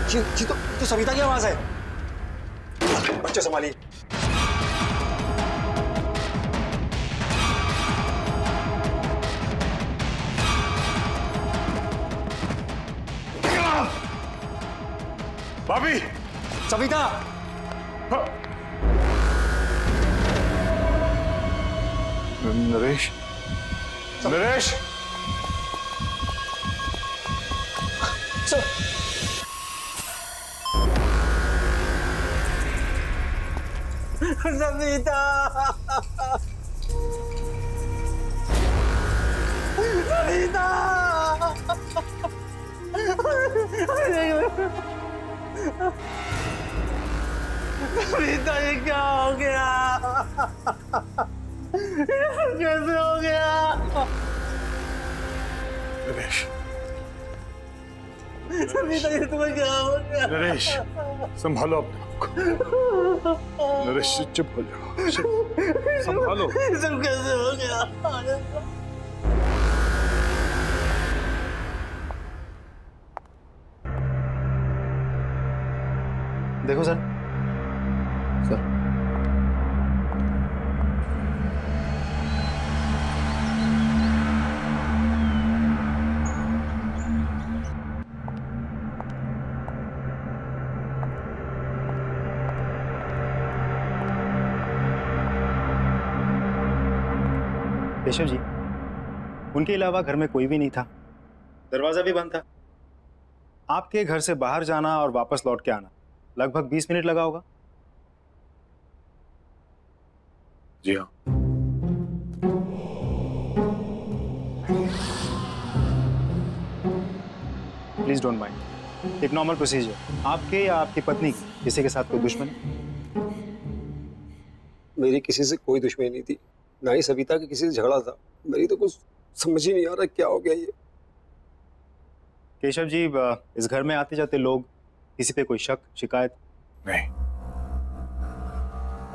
जी तो सविता की आवाज है। बच्चे संभालिए। भाभी, सविता। नरेश, नरेश। सविता, सविता, सविता, ये क्या हो गया? कैसे हो गया? नरेश, सविता, ये तुम्हें क्या हो गया? नरेश, संभालो अपने आप को। नरेश, चुप हो जाओ, संभालो। ये सब कैसे हो गया? देखो सर। सर, केशव जी, उनके अलावा घर में कोई भी नहीं था, दरवाजा भी बंद था। आपके घर से बाहर जाना और वापस लौट के आना लगभग 20 मिनट लगा होगा। जी हाँ। प्लीज डोंट माइंड, एक नॉर्मल प्रोसीजर। आपके या आपकी पत्नी की किसी के साथ कोई दुश्मनी? मेरी किसी से कोई दुश्मनी नहीं थी, ना ही सविता के किसी से झगड़ा था। मेरी तो कुछ समझ ही नहीं आ रहा क्या हो गया ये। केशव जी, इस घर में आते जाते लोग, किसी पे कोई शक शिकायत? नहीं।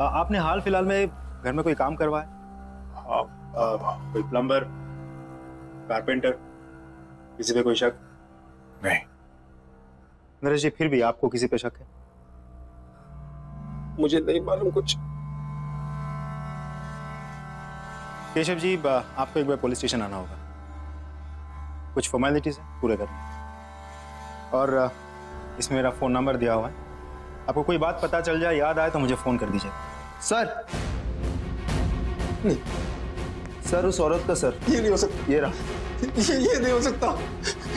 आपने हाल फिलहाल में घर में कोई काम करवाया? कोई प्लम्बर, कारपेंटर, किसी पे कोई शक? नहीं। नरेश जी, फिर भी आपको किसी पे शक है? मुझे नहीं मालूम कुछ। केशव जी, आपको एक बार पुलिस स्टेशन आना होगा, कुछ फॉर्मेलिटीज है पूरे करने, और इसमें मेरा फोन नंबर दिया हुआ है। आपको कोई बात पता चल जाए, याद आए तो मुझे फोन कर दीजिए। सर, नहीं सर, उस औरत का सर। ये नहीं हो सकता। ये रहा। ये नहीं हो सकता।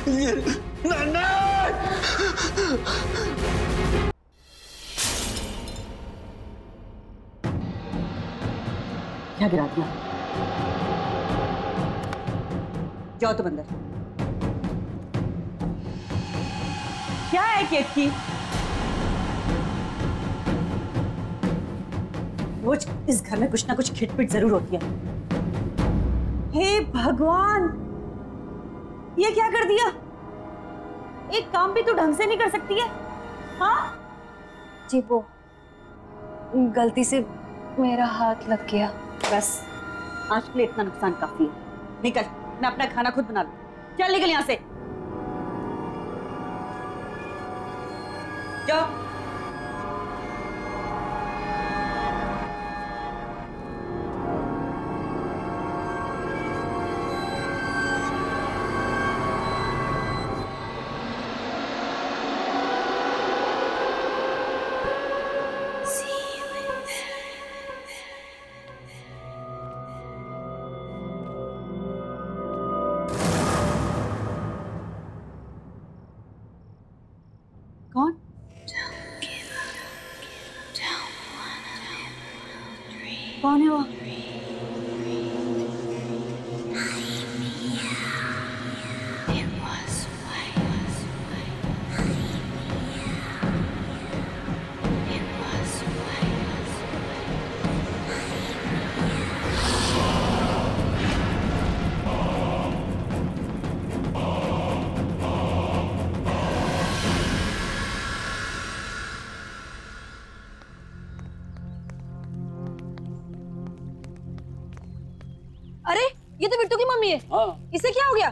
ये नहीं। क्या गिरा दिया? जाओ तुम अंदर। क्या है केत की? रोज इस घर में कुछ ना कुछ खिटपिट जरूर होती है। हे भगवान, ये क्या कर दिया? एक काम भी तो ढंग से नहीं कर सकती है। हाँ जी, वो गलती से मेरा हाथ लग गया। बस आज के लिए इतना नुकसान काफी है। निकल, मैं अपना खाना खुद बना लूं। चल निकल यहां से। जाओ। कौन? कौन है वो? अरे, ये तो बिट्टू की मम्मी है। हाँ। इसे क्या हो गया?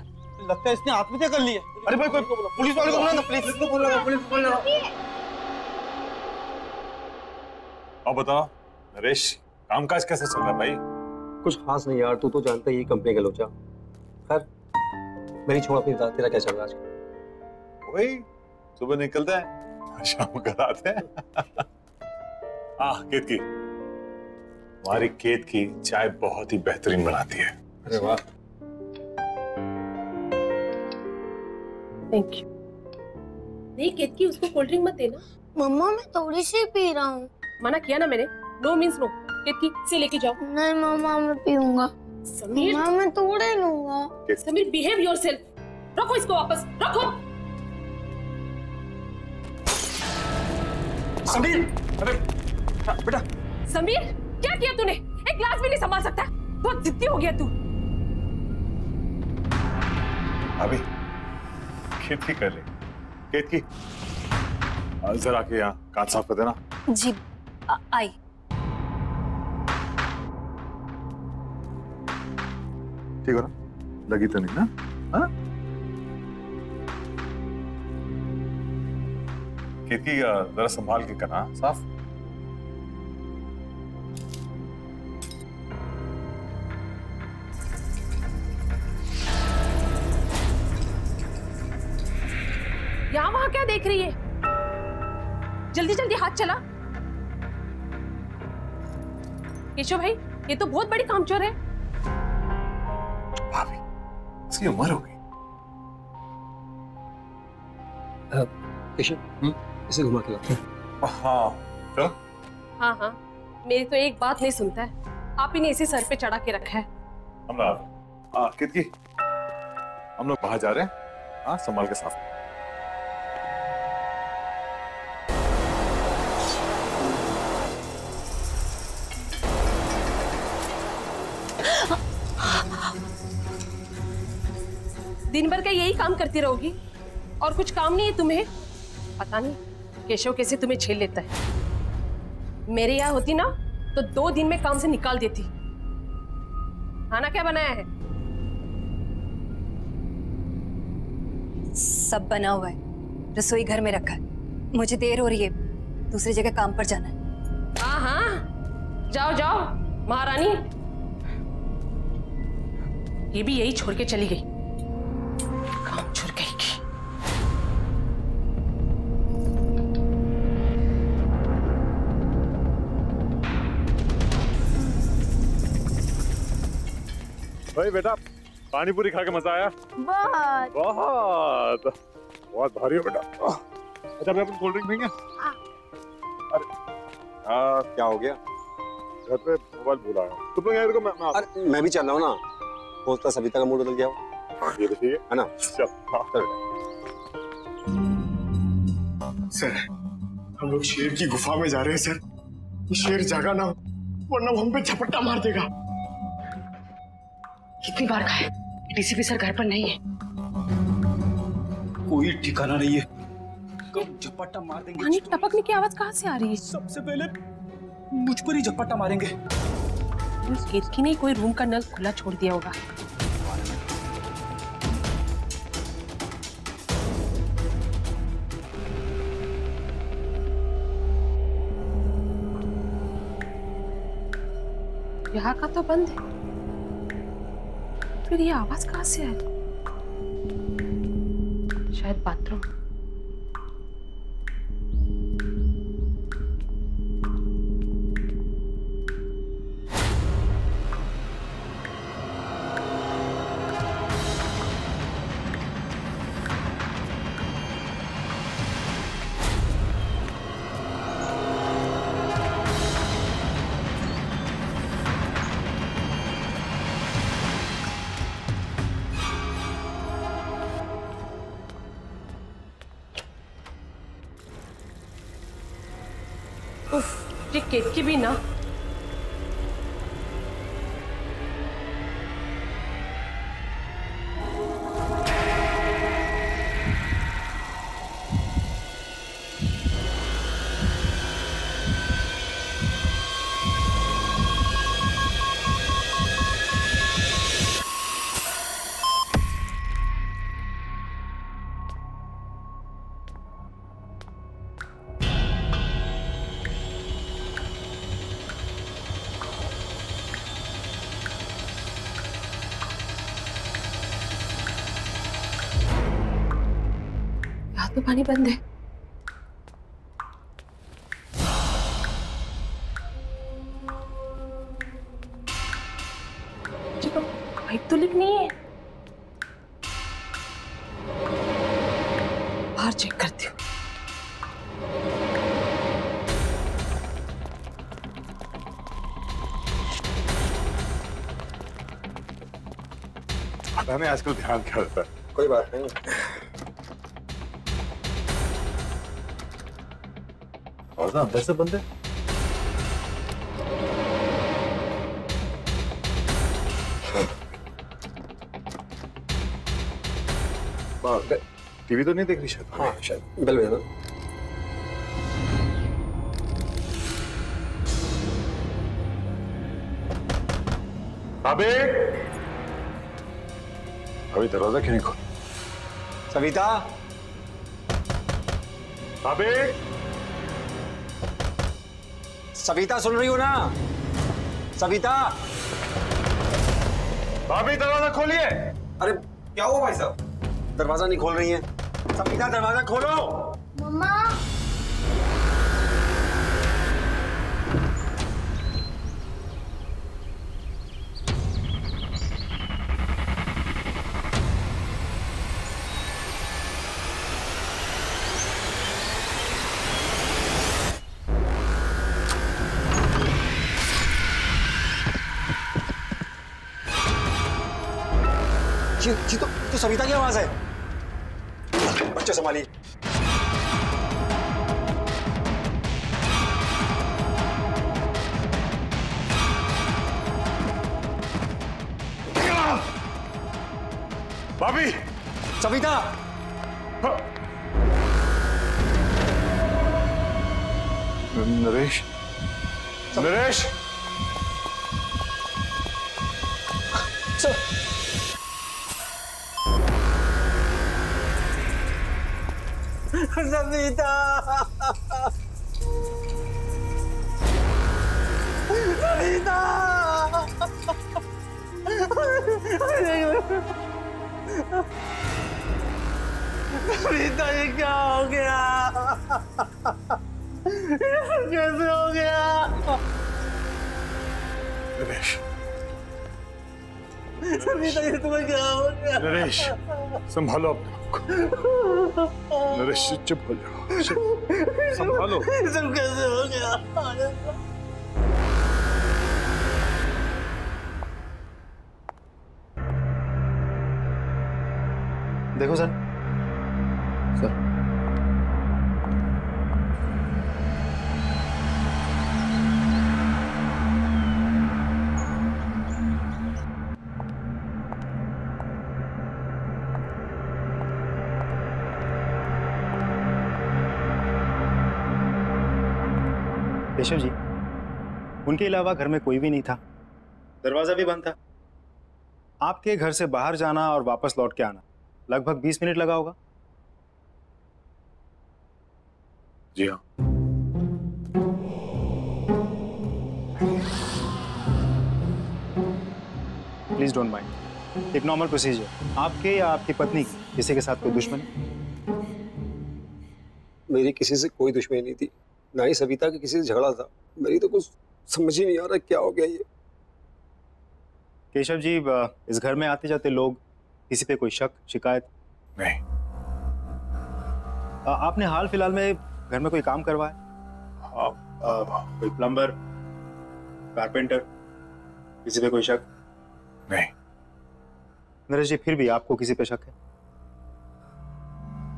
लगता है इसने आत्महत्या कर ली है। अरे भाई कोई पुलिस वाले को बुला ना, प्लीज। पुलिस। अब बताओ नरेश, कामकाज कैसा चल रहा है भाई? कुछ खास नहीं यार, तू तो जानता ही कंपनी का लोचा। खैर मेरी छोड़, अपनी बता, तेरा क्या चल रहा है आजकल? वही सुबह निकलते हैं, शाम को आते हैं। केतकी, हमारी केत की चाय बहुत ही बेहतरीन बनाती है। अरे वाह। Thank you. नहीं केतकी, उसको कोल्ड ड्रिंक मत देना। मम्मा मैं थोड़ी सी पी रहा हूँ। मना किया ना मैंने, नो मीन्स नो। केतकी से लेके जाओ। नहीं मम्मा मैं पीऊंगा। समीर, मम्मा मैं थोड़े लूंगा। Sameer behave yourself. रखो इसको वापस, रखो। समीर, अरे बेटा। समीर क्या किया तूने? एक ग्लास भी नहीं संभाल सकता? बहुत जिद्दी हो गया तू। अभी केतकी कर ले। केतकी जरा के यहाँ कांच साफ कर देना। जी आई। ठीक हो ना? लगी तो नहीं ना? हाँ? केतकी जरा संभाल के करना साफ। यहाँ वहां क्या देख रही है? जल्दी जल्दी हाथ चला। केशव भाई, ये तो बहुत बड़ी कामचोर है। भाभी, इसकी उम्र हो गई। केशव, इसे घुमा के लाते हैं। हाँ चलो। हाँ हाँ, मेरी तो एक बात नहीं सुनता है। आप ही ने इसे सर पे चढ़ा के रखा है। हम लोग केतकी, हम लोग बाहर जा रहे हैं। हाँ, संभाल के साफ। दिन भर का यही काम करती रहोगी और कुछ काम नहीं है तुम्हें? पता नहीं केशव कैसे तुम्हें झेल लेता है। मेरे यहाँ होती ना तो 2 दिन में काम से निकाल देती। खाना क्या बनाया है? सब बना हुआ है, रसोई घर में रखा है। मुझे देर हो रही है, दूसरी जगह काम पर जाना है। हाँ हाँ, जाओ जाओ महारानी। ये भी यही छोड़ के चली गई, काम छोड़ गई की। भाई बेटा, पानी पूरी खा के मजा आया? बहुत। बहुत बहुत भारी हो बेटा। अच्छा मैं अपन कोल्ड ड्रिंक पीएंगे? अरे क्या हो गया? घर पे मोबाइल भूल आया। तुम लोग यार को अरे मैं भी चल रहा हूँ ना, होता सविता का मूड बदल गया हो। ये तो ठीक है ना? चल। हाँ सर, हम लोग शेर की गुफा में जा रहे हैं सर। ये शेर जागा ना हो, वरना वो हम पे झपट्टा मार देगा। कितनी बार कहा है, डीसीपी सर घर पर नहीं है। कोई ठिकाना नहीं है, कब झपट्टा मार देंगे। पानी टपकने की आवाज कहाँ से आ रही है? सबसे पहले मुझ पर ही झपट्टा मारेंगे। उस केतकी ने कोई रूम का नल खुला छोड़ दिया होगा। यहाँ का तो बंद है, फिर ये आवाज कहाँ से आई? शायद बाथरूम। ये केतकी भी ना, तो पानी बंद है। पाइप तो लीक नहीं है। बाहर चेक करती हूँ। पता नहीं आजकल ध्यान क्या रहता है। कोई बात नहीं। और ना अंदर से बंद है। टीवी तो नहीं देख रही शायद। हाँ शायद बेल बजा। अबे अभी दरवाजा क्यों नहीं खोल? सविता, अबे सविता सुन रही हो ना? सविता, भाभी दरवाजा खोलिए। अरे क्या हुआ भाई साहब? दरवाजा नहीं खोल रही है। सविता दरवाजा खोलो। मम्मा जी तो सविता की आवाज है। बच्चे संभालिए। भाभी, सविता, नरेश, नरेश, सविता, सविता, सविता ये क्या हो गया? कैसे हो गया? नरेश, सविता ये तुम्हें क्या हो गया? नरेश, संभालो अपने आप को। नरेश चुप हो जाओ, संभालो। सब कैसे हो गया? देखो सर, सर केशव जी, उनके अलावा घर में कोई भी नहीं था, दरवाजा भी बंद था। आपके घर से बाहर जाना और वापस लौट के आना लगभग 20 मिनट लगा होगा। जी हाँ। प्लीज डोंट माइंड, एक नॉर्मल प्रोसीजर। आपके या आपकी पत्नी की किसी के साथ कोई दुश्मनी? मेरी किसी से कोई दुश्मनी नहीं थी, ना ही सविता के किसी से झगड़ा था। मेरी तो कुछ समझ ही नहीं आ रहा क्या हो गया ये। केशव जी, इस घर में आते जाते लोग, किसी पे कोई शक शिकायत? नहीं। आपने हाल फिलहाल में घर में कोई काम करवाया? कोई प्लम्बर, कारपेंटर, किसी पे कोई शक? नहीं। नरेश जी, फिर भी आपको किसी पे शक है?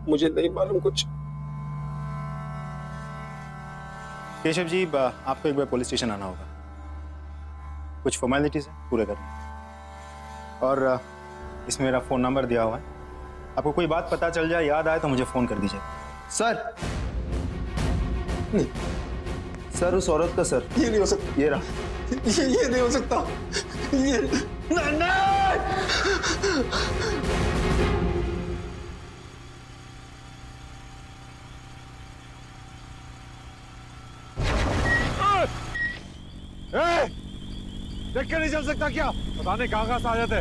मुझे नहीं मालूम कुछ। केशव जी, आपको एक बार पुलिस स्टेशन आना होगा, कुछ फॉर्मेलिटीज है पूरे करने। और इसमें मेरा फोन नंबर दिया हुआ है, आपको कोई बात पता चल जाए, याद आए तो मुझे फोन कर दीजिए। सर नहीं, सर उस औरत का सर। ये नहीं हो सकता। ये रहा। ये नहीं हो सकता। ये नहीं। देख के नहीं चल सकता क्या? पता नहीं कहाँ से आ जाते।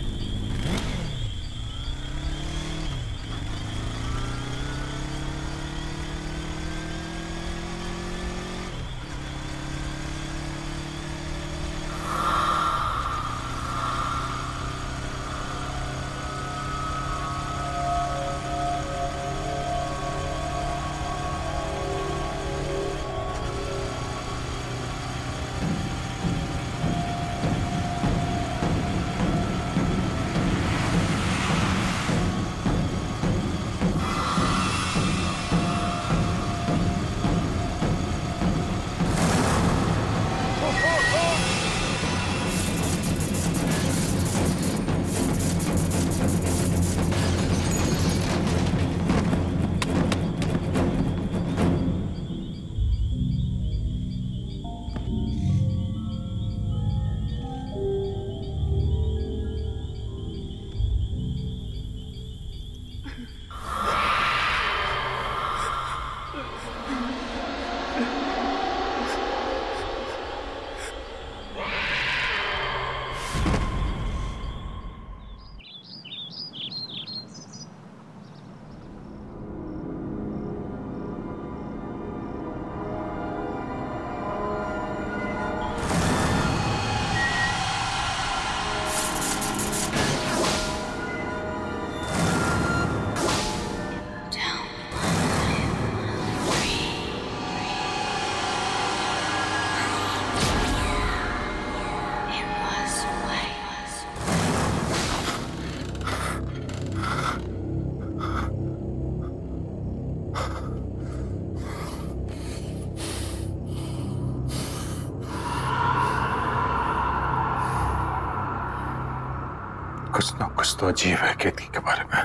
कुछ ना कुछ तो अजीब है केतकी के बारे में।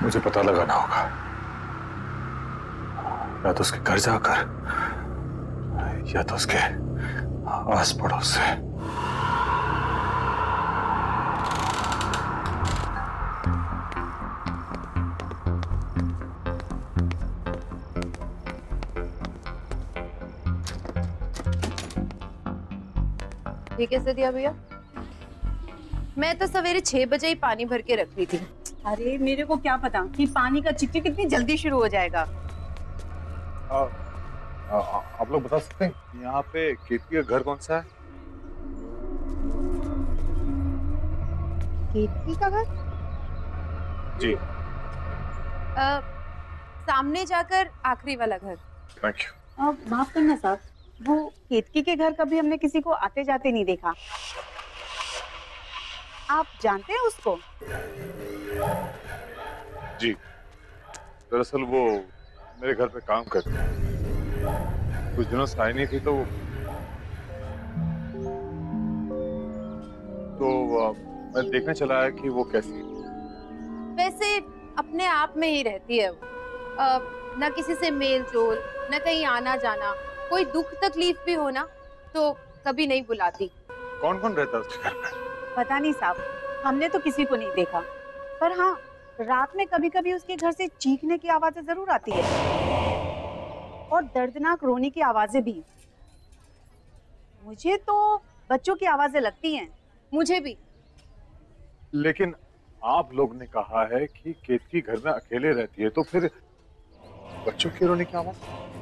मुझे पता लगाना होगा, या तो उसके घर जाकर या तो उसके आस पड़ोस से। ठीक है सदिया भैया, मैं तो सवेरे 6 बजे ही पानी भर के रख ली थी। अरे मेरे को क्या पता कि पानी का चिकचिक कितनी जल्दी शुरू हो जाएगा। आप लोग बता सकते हैं यहाँ पे केतकी का घर कौन सा है? केतकी का घर? जी। सामने जाकर आखिरी वाला घर। Thank you. माफ करना साहब, वो केतकी के घर कभी हमने किसी को आते जाते नहीं देखा। आप जानते हैं उसको? जी, दरअसल वो मेरे घर पे काम करते हैं। कुछ दिनों से आई नहीं थी तो मैं देखने चला आया कि वो कैसी। वैसे अपने आप में ही रहती है वो, न किसी से मेल जोल, न कहीं आना जाना। कोई दुख तकलीफ भी हो ना तो कभी नहीं बुलाती। कौन कौन रहता है उसके घर पे? पता नहीं साहब, हमने तो किसी को नहीं देखा, पर हाँ रात में कभी कभी उसके घर से चीखने की आवाजें जरूर आती है और दर्दनाक रोने की आवाजें भी। मुझे तो बच्चों की आवाजें लगती हैं। मुझे भी। लेकिन आप लोग ने कहा है कि केतकी घर में अकेले रहती है, तो फिर बच्चों की रोने की आवाज?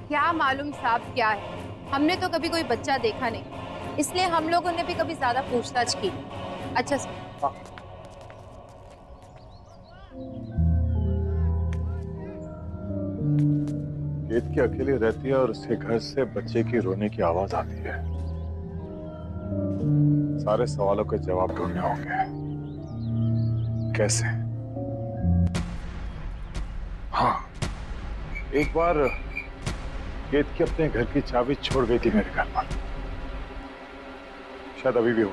क्या मालूम साहब क्या है, हमने तो कभी कोई बच्चा देखा नहीं, इसलिए हम लोगों ने भी कभी ज्यादा पूछताछ की। अच्छा हाँ। केतकी अकेली रहती है और उसके घर से बच्चे की रोने की आवाज आती है। सारे सवालों के जवाब ढूंढने होंगे। कैसे? हाँ, एक बार केतकी अपने घर की चाबी छोड़ गई थी मेरे घर पर, शायद अभी भी हो।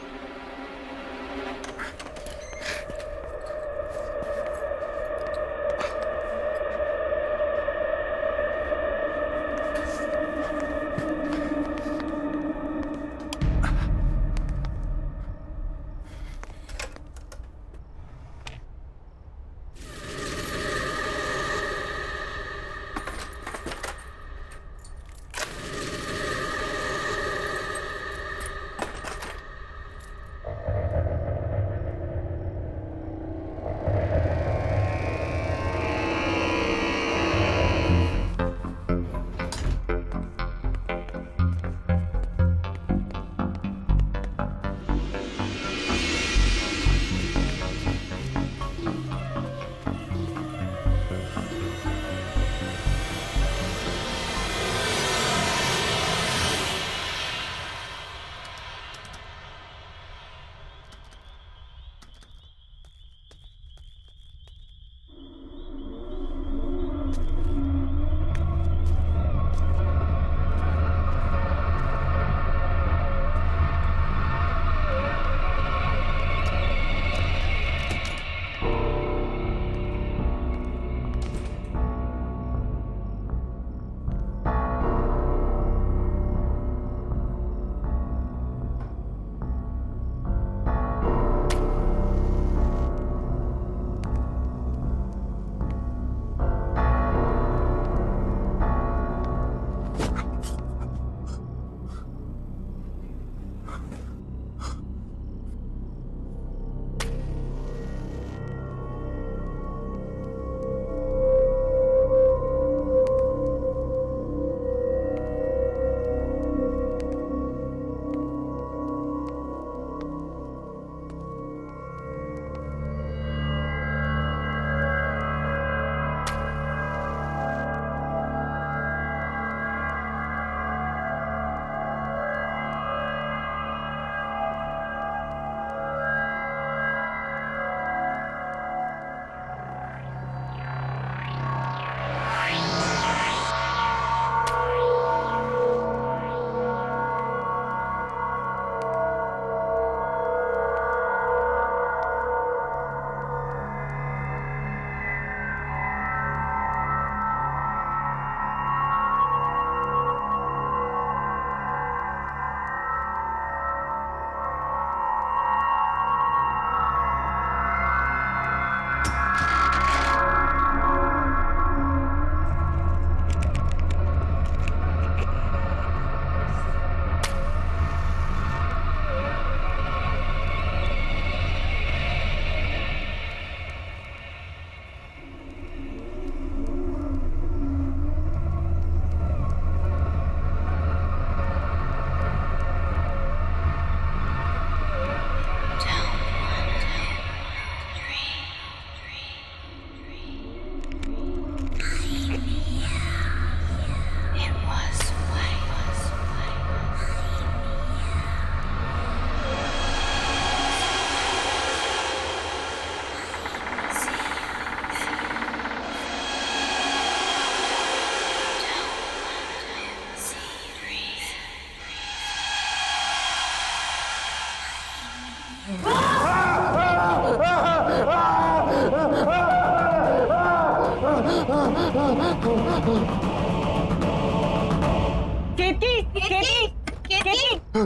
क्या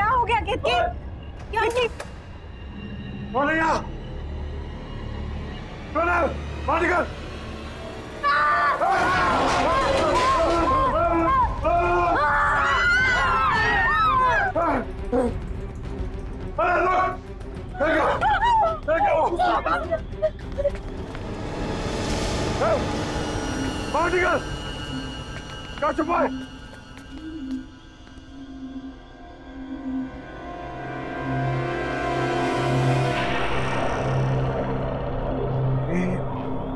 हो गया कीर्ति? क्या कौन है यहाँ? कौन है? बाहर निकल! अरे रुक! बाहर निकल! क्या छुपा है?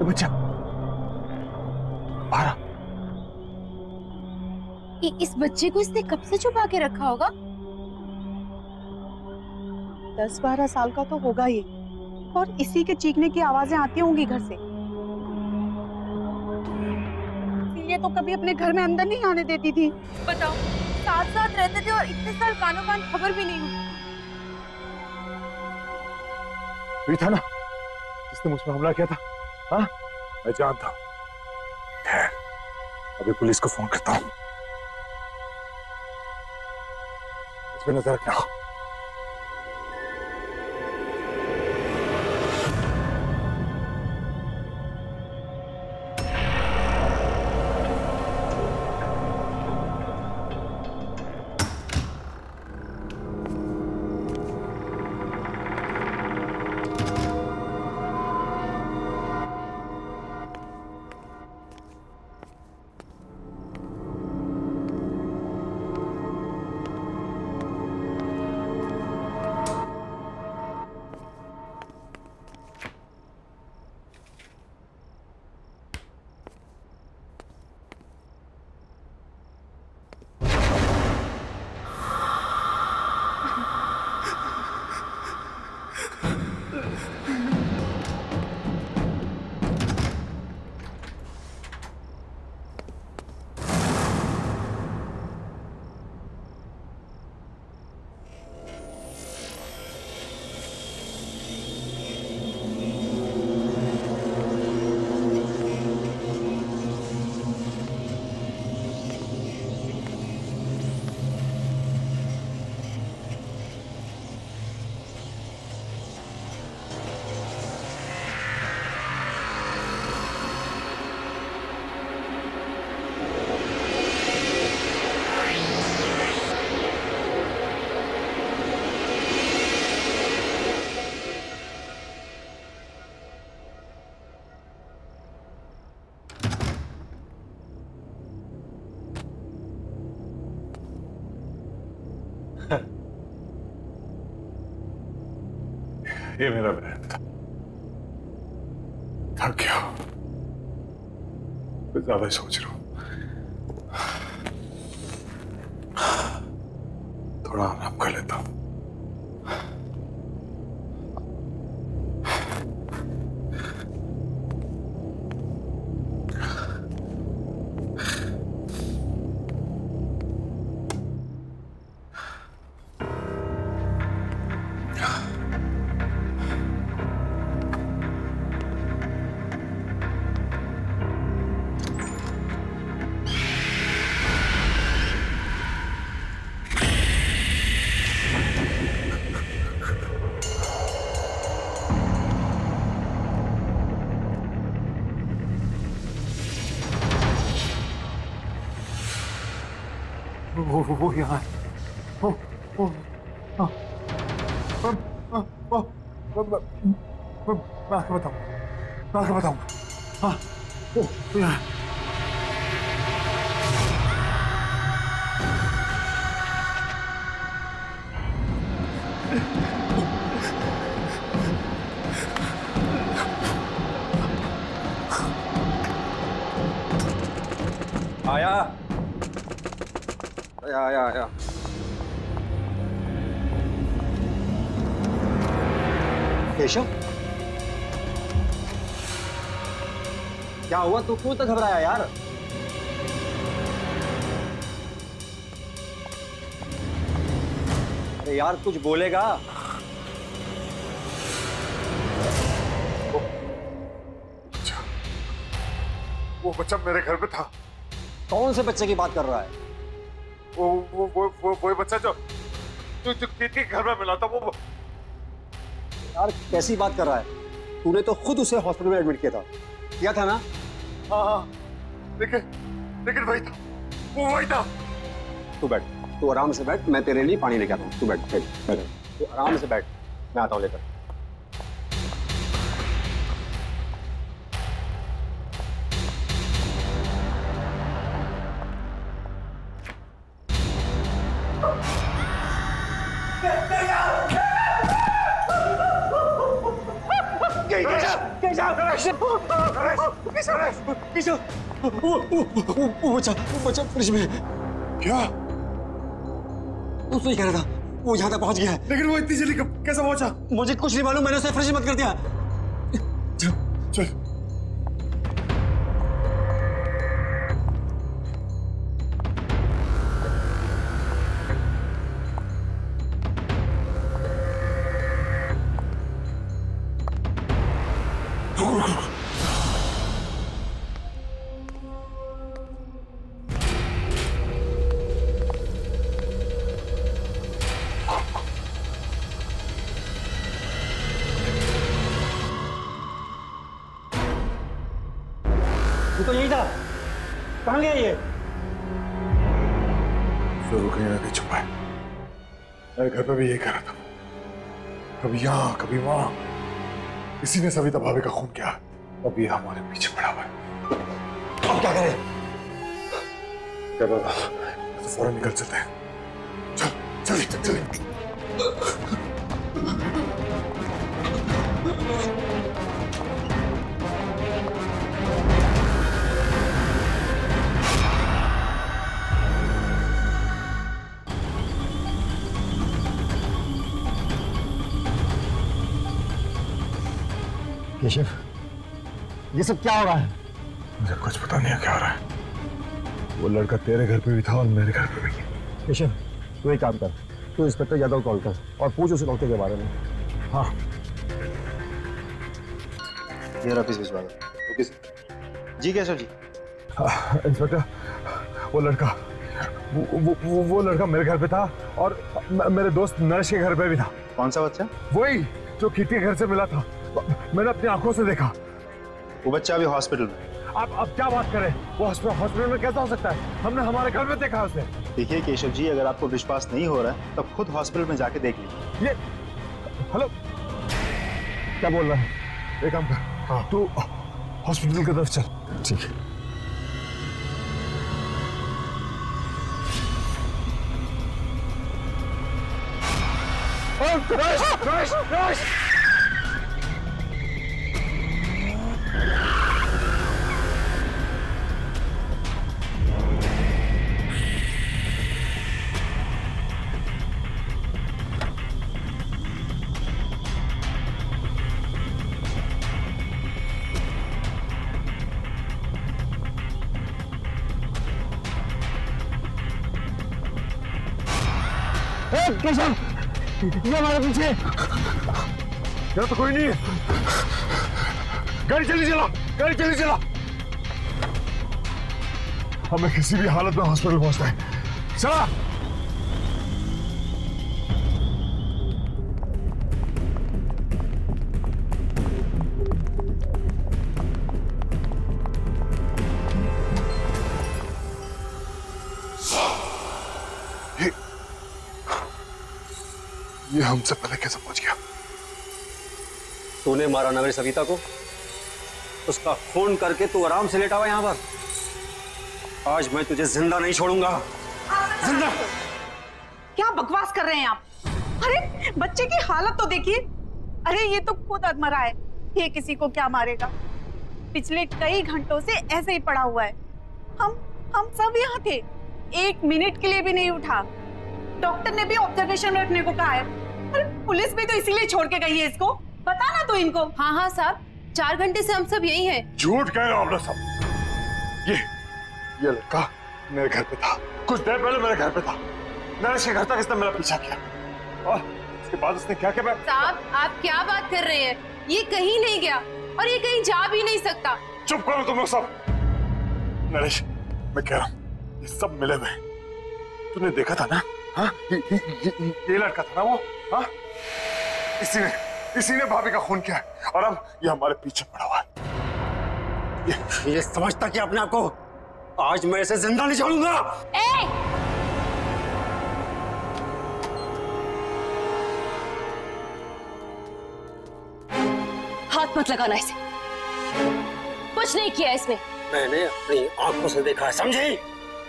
बच्चा बाहर। इस बच्चे को इसने कब से छुपा के रखा होगा? 10-12 साल का तो होगा ये, और इसी के चीखने की आवाजें आती होंगी घर से। ये तो कभी अपने घर में अंदर नहीं आने देती थी। बताओ, साथ साथ रहते थे और इतने साल कानों कान खबर भी नहीं हुई। ये था ना जिसने मुझ पर हमला किया था? हाँ, मैं जानता हूँ। खैर, अभी पुलिस को फोन करता हूँ। इस पे नजर रखना। ये मेरा बहन था। थक गया, मैं ज्यादा ही सोच रहा हूं। थोड़ा आराम कर लेता हूं। वो यहाँ मैं बताऊंगा। हाँ, वो यहाँ आया आया आया आया। केशव, क्या हुआ? तू क्यों तो घबराया यार? अरे यार कुछ बोलेगा? वो बच्चा मेरे घर पे था। कौन से बच्चे की बात कर रहा है? वो बच्चा जो के घर में मिला था वो। यार कैसी बात कर रहा है? तूने तो खुद उसे हॉस्पिटल में एडमिट किया था ना? हाँ, लेकिन वही था, वो वही था। तू बैठ, तू आराम से बैठ, मैं तेरे लिए पानी लेके आता हूँ। तू बैठ, तू आराम से बैठ, मैं आता हूँ लेकर। वो बच्चा फ्रिज में। क्या? तू तो ही कह रहा था वो यहाँ तक पहुँच गया है। लेकिन वो इतनी जल्दी कैसे पहुँचा? मुझे कुछ नहीं मालूम, मैंने उसे फ्रिज में बंद कर दिया। चल। तू तो यही था, कहाँ गया ये? जरूर कहीं ना कहीं छुपा है। मेरे घर पे भी यही करा था, कभी यहाँ कभी वहां। इसी ने सविता भाभी का खून किया, अभी हमारे पीछे पड़ा हुआ है। अब क्या करें? क्या पता, तो फौरन निकल चलते हैं। चल। केशव, ये सब क्या हो रहा है? मुझे कुछ पता नहीं है क्या हो रहा है। वो लड़का तेरे घर पे भी था और मेरे घर पे भी। केशव, तू एक काम कर, तू इंस्पेक्टर यादव को कॉल कर और पूछ उसे डॉक्टर के बारे में। हाँ, ये ऑफिस भिजवा दो। Okay sir. जी केशव जी। इंस्पेक्टर, वो लड़का वो लड़का मेरे घर पे था और मेरे दोस्त नरेश के घर पे भी था। कौन सा बच्चा? वही जो कीर्ति के घर से मिला था, मैंने अपनी आंखों से देखा। वो बच्चा अभी हॉस्पिटल में। अब क्या बात करें, वो हॉस्पिटल में कैसा हो सकता है? हमने हमारे घर में देखा उसे। देखिए केशव जी, अगर आपको विश्वास नहीं हो रहा है तब खुद हॉस्पिटल में जाके देख लीजिए। ये हेलो, क्या बोल रहा है? एक काम कर, हाँ, तू हॉस्पिटल की तरफ चल। ठीक है। नरेश! केशव, ये हमारे पीछे। यहाँ तो कोई नहीं है। गाड़ी चली चला। हमें किसी भी हालत में हॉस्पिटल पहुंचना है। चला। ये हमसे पहले कैसे पहुंच गया? तूने मारा ना मेरी सविता को, उसका खून करके तू आराम से लेटा हुआ यहाँ पर। आज मैं तुझे जिंदा नहीं छोड़ूंगा। जिंदा! क्या बकवास कर रहे हैं आप? अरे बच्चे की हालत तो देखिए। अरे ये तो खुद अधमरा है, ये किसी को क्या मारेगा? पिछले कई घंटों से ऐसे ही पड़ा हुआ है। हम सब यहाँ थे, 1 मिनट के लिए भी नहीं उठा। डॉक्टर ने भी ऑब्जर्वेशन में रखने को कहा है। अरे पुलिस भी तो इसीलिए छोड़ के गई है इसको। बता ना तू इनको। हाँ साहब, 4 घंटे से हम सब यही हैं। झूठ कह रहे हो आप लोग सब। ये लड़का मेरे घर पे था, कुछ देर पहले मेरे घर पे था। नरेश के घर तक इसने मेरा पीछा किया और उसके बाद उसने क्या किया? साहब आप क्या बात कर रहे हैं? ये कहीं नहीं गया और ये कहीं जा भी नहीं सकता। चुप करो तुम लोग सब। नरेश, मैं कह रहा हूँ ये सब मिले हुए। तूने देखा था ना? हाँ, ये लड़का था ना वो? हाँ, इसी ने भाभी का खून किया है और अब ये हमारे पीछे पड़ा हुआ है। ये समझता कि अपने आप को आज मैं इसे जिंदा नहीं छोड़ूंगा। हाथ मत लगाना इसे, कुछ नहीं किया इसने। मैंने अपनी आंखों से देखा है, समझी?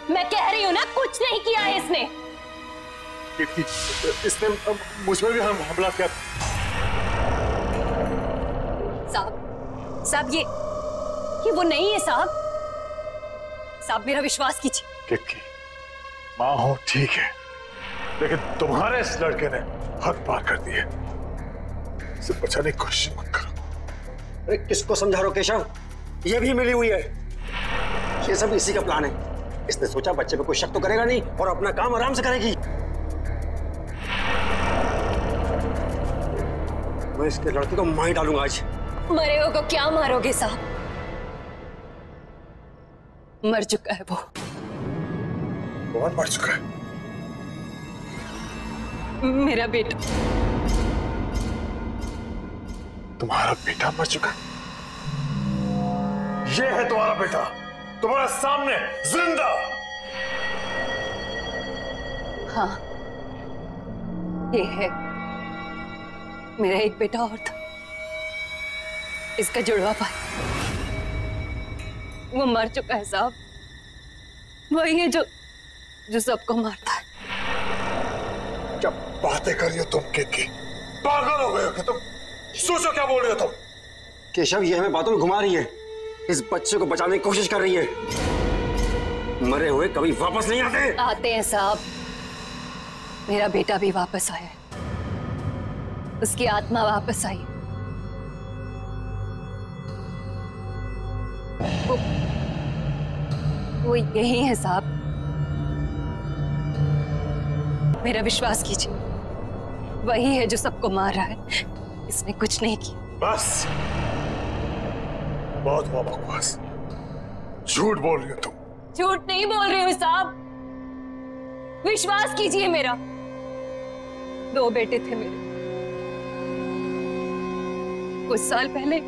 मैं कह रही हूँ ना, कुछ नहीं किया है इसने। इसने मुझ पर भी हमला किया। साहब ये वो नहीं है साहब। साहब मेरा विश्वास कीजिए। किक्की, माँ हो ठीक है, लेकिन तुम्हारे इस लड़के ने हद पार कर दी है। इसे बचाने की कोशिश मत करो। अरे किसको समझा रहे हो केशव? ये भी मिली हुई है। ये सब इसी का प्लान है। इसने सोचा बच्चे पे कोई शक तो करेगा नहीं और अपना काम आराम से करेगी। मैं इसके लड़के को मार डालूंगा आज। मरे हो को क्या मारोगे साहब? मर चुका है वो। कौन मर चुका है? मेरा बेटा। तुम्हारा बेटा मर चुका है? ये है तुम्हारा बेटा, तुम्हारे सामने जिंदा। हाँ, ये है मेरा एक बेटा और था, इसका जुड़वा भाई। वो मर चुका है साहब। वही है जो सबको मारता है। क्या बातें कर रही हो तुम किक्की? पागल हो गए हो कि तुम? सोचो क्या बोल रहे हो तुम? केशव, ये हमें बातों में घुमा रही है। इस बच्चे को बचाने की कोशिश कर रही है। मरे हुए कभी वापस नहीं आते। आते हैं साहब। मेरा बेटा भी वापस आया है, उसकी आत्मा वापस आई। वो यही है साहब। मेरा विश्वास कीजिए, वही है जो सबको मार रहा है। इसने कुछ नहीं किया। बस, बहुत हुआ बकवास। झूठ बोल रही हो तुम। झूठ नहीं बोल रही हूँ साहब, विश्वास कीजिए मेरा। 2 बेटे थे मेरे। कुछ साल पहले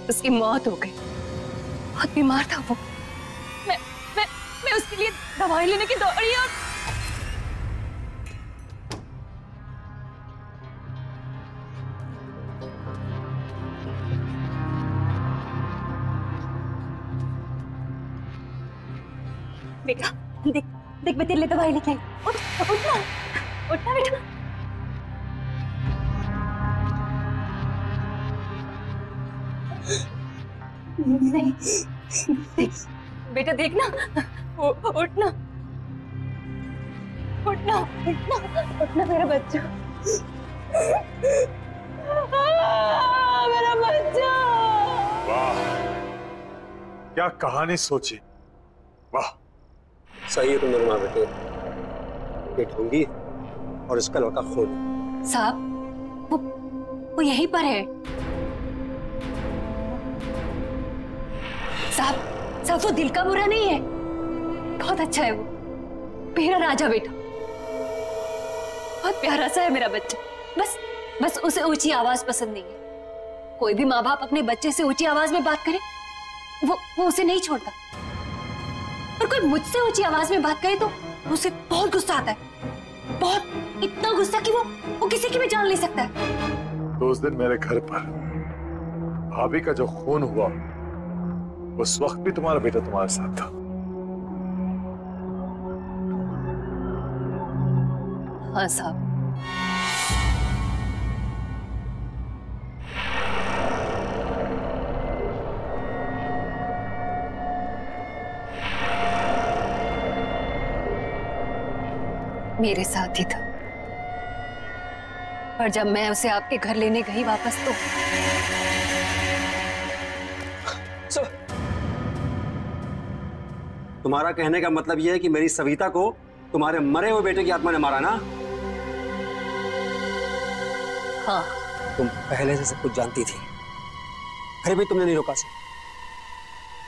उसकी मौत हो गई। बहुत बीमार था वो। मैं उसके लिए दवाई लेने की दौड़ी और बेटा देख मैं तेरे लिए दवाई लेके आई। उठना बेटा। नहीं बेटा देखना, उठना उठना उठना उठना मेरा बच्चा। मेरा बच्चा। वाह, क्या कहानी सोची। वाह, सही है तुम दोनों माँ बेटे। ये ढूंढी और इसका लड़का खून। साहब वो यहीं पर है। साहब वो दिल का बुरा नहीं है, बहुत अच्छा है वो। मेरा राजा बेटा, बहुत प्यारा सा है मेरा बच्चा। बस उसे ऊंची आवाज पसंद नहीं है। कोई भी माँ बाप अपने बच्चे से ऊंची आवाज में बात करे वो उसे नहीं छोड़ता। और कोई मुझसे ऊंची आवाज में बात करे तो उसे बहुत गुस्सा आता है। बहुत, इतना गुस्सा कि वो किसी की भी जान ले सकता है। तो उस दिन मेरे घर पर भाभी का जो खून हुआ, उस वक्त भी तुम्हारा बेटा तुम्हारे साथ था। हाँ साहब। मेरे साथ ही था। पर जब मैं उसे आपके घर लेने गई वापस तो तुम्हारा कहने का मतलब यह है कि मेरी सविता को तुम्हारे मरे हुए बेटे की आत्मा ने मारा ना? हाँ। तुम पहले से सब कुछ जानती थी, फिर भी तुमने नहीं रोका।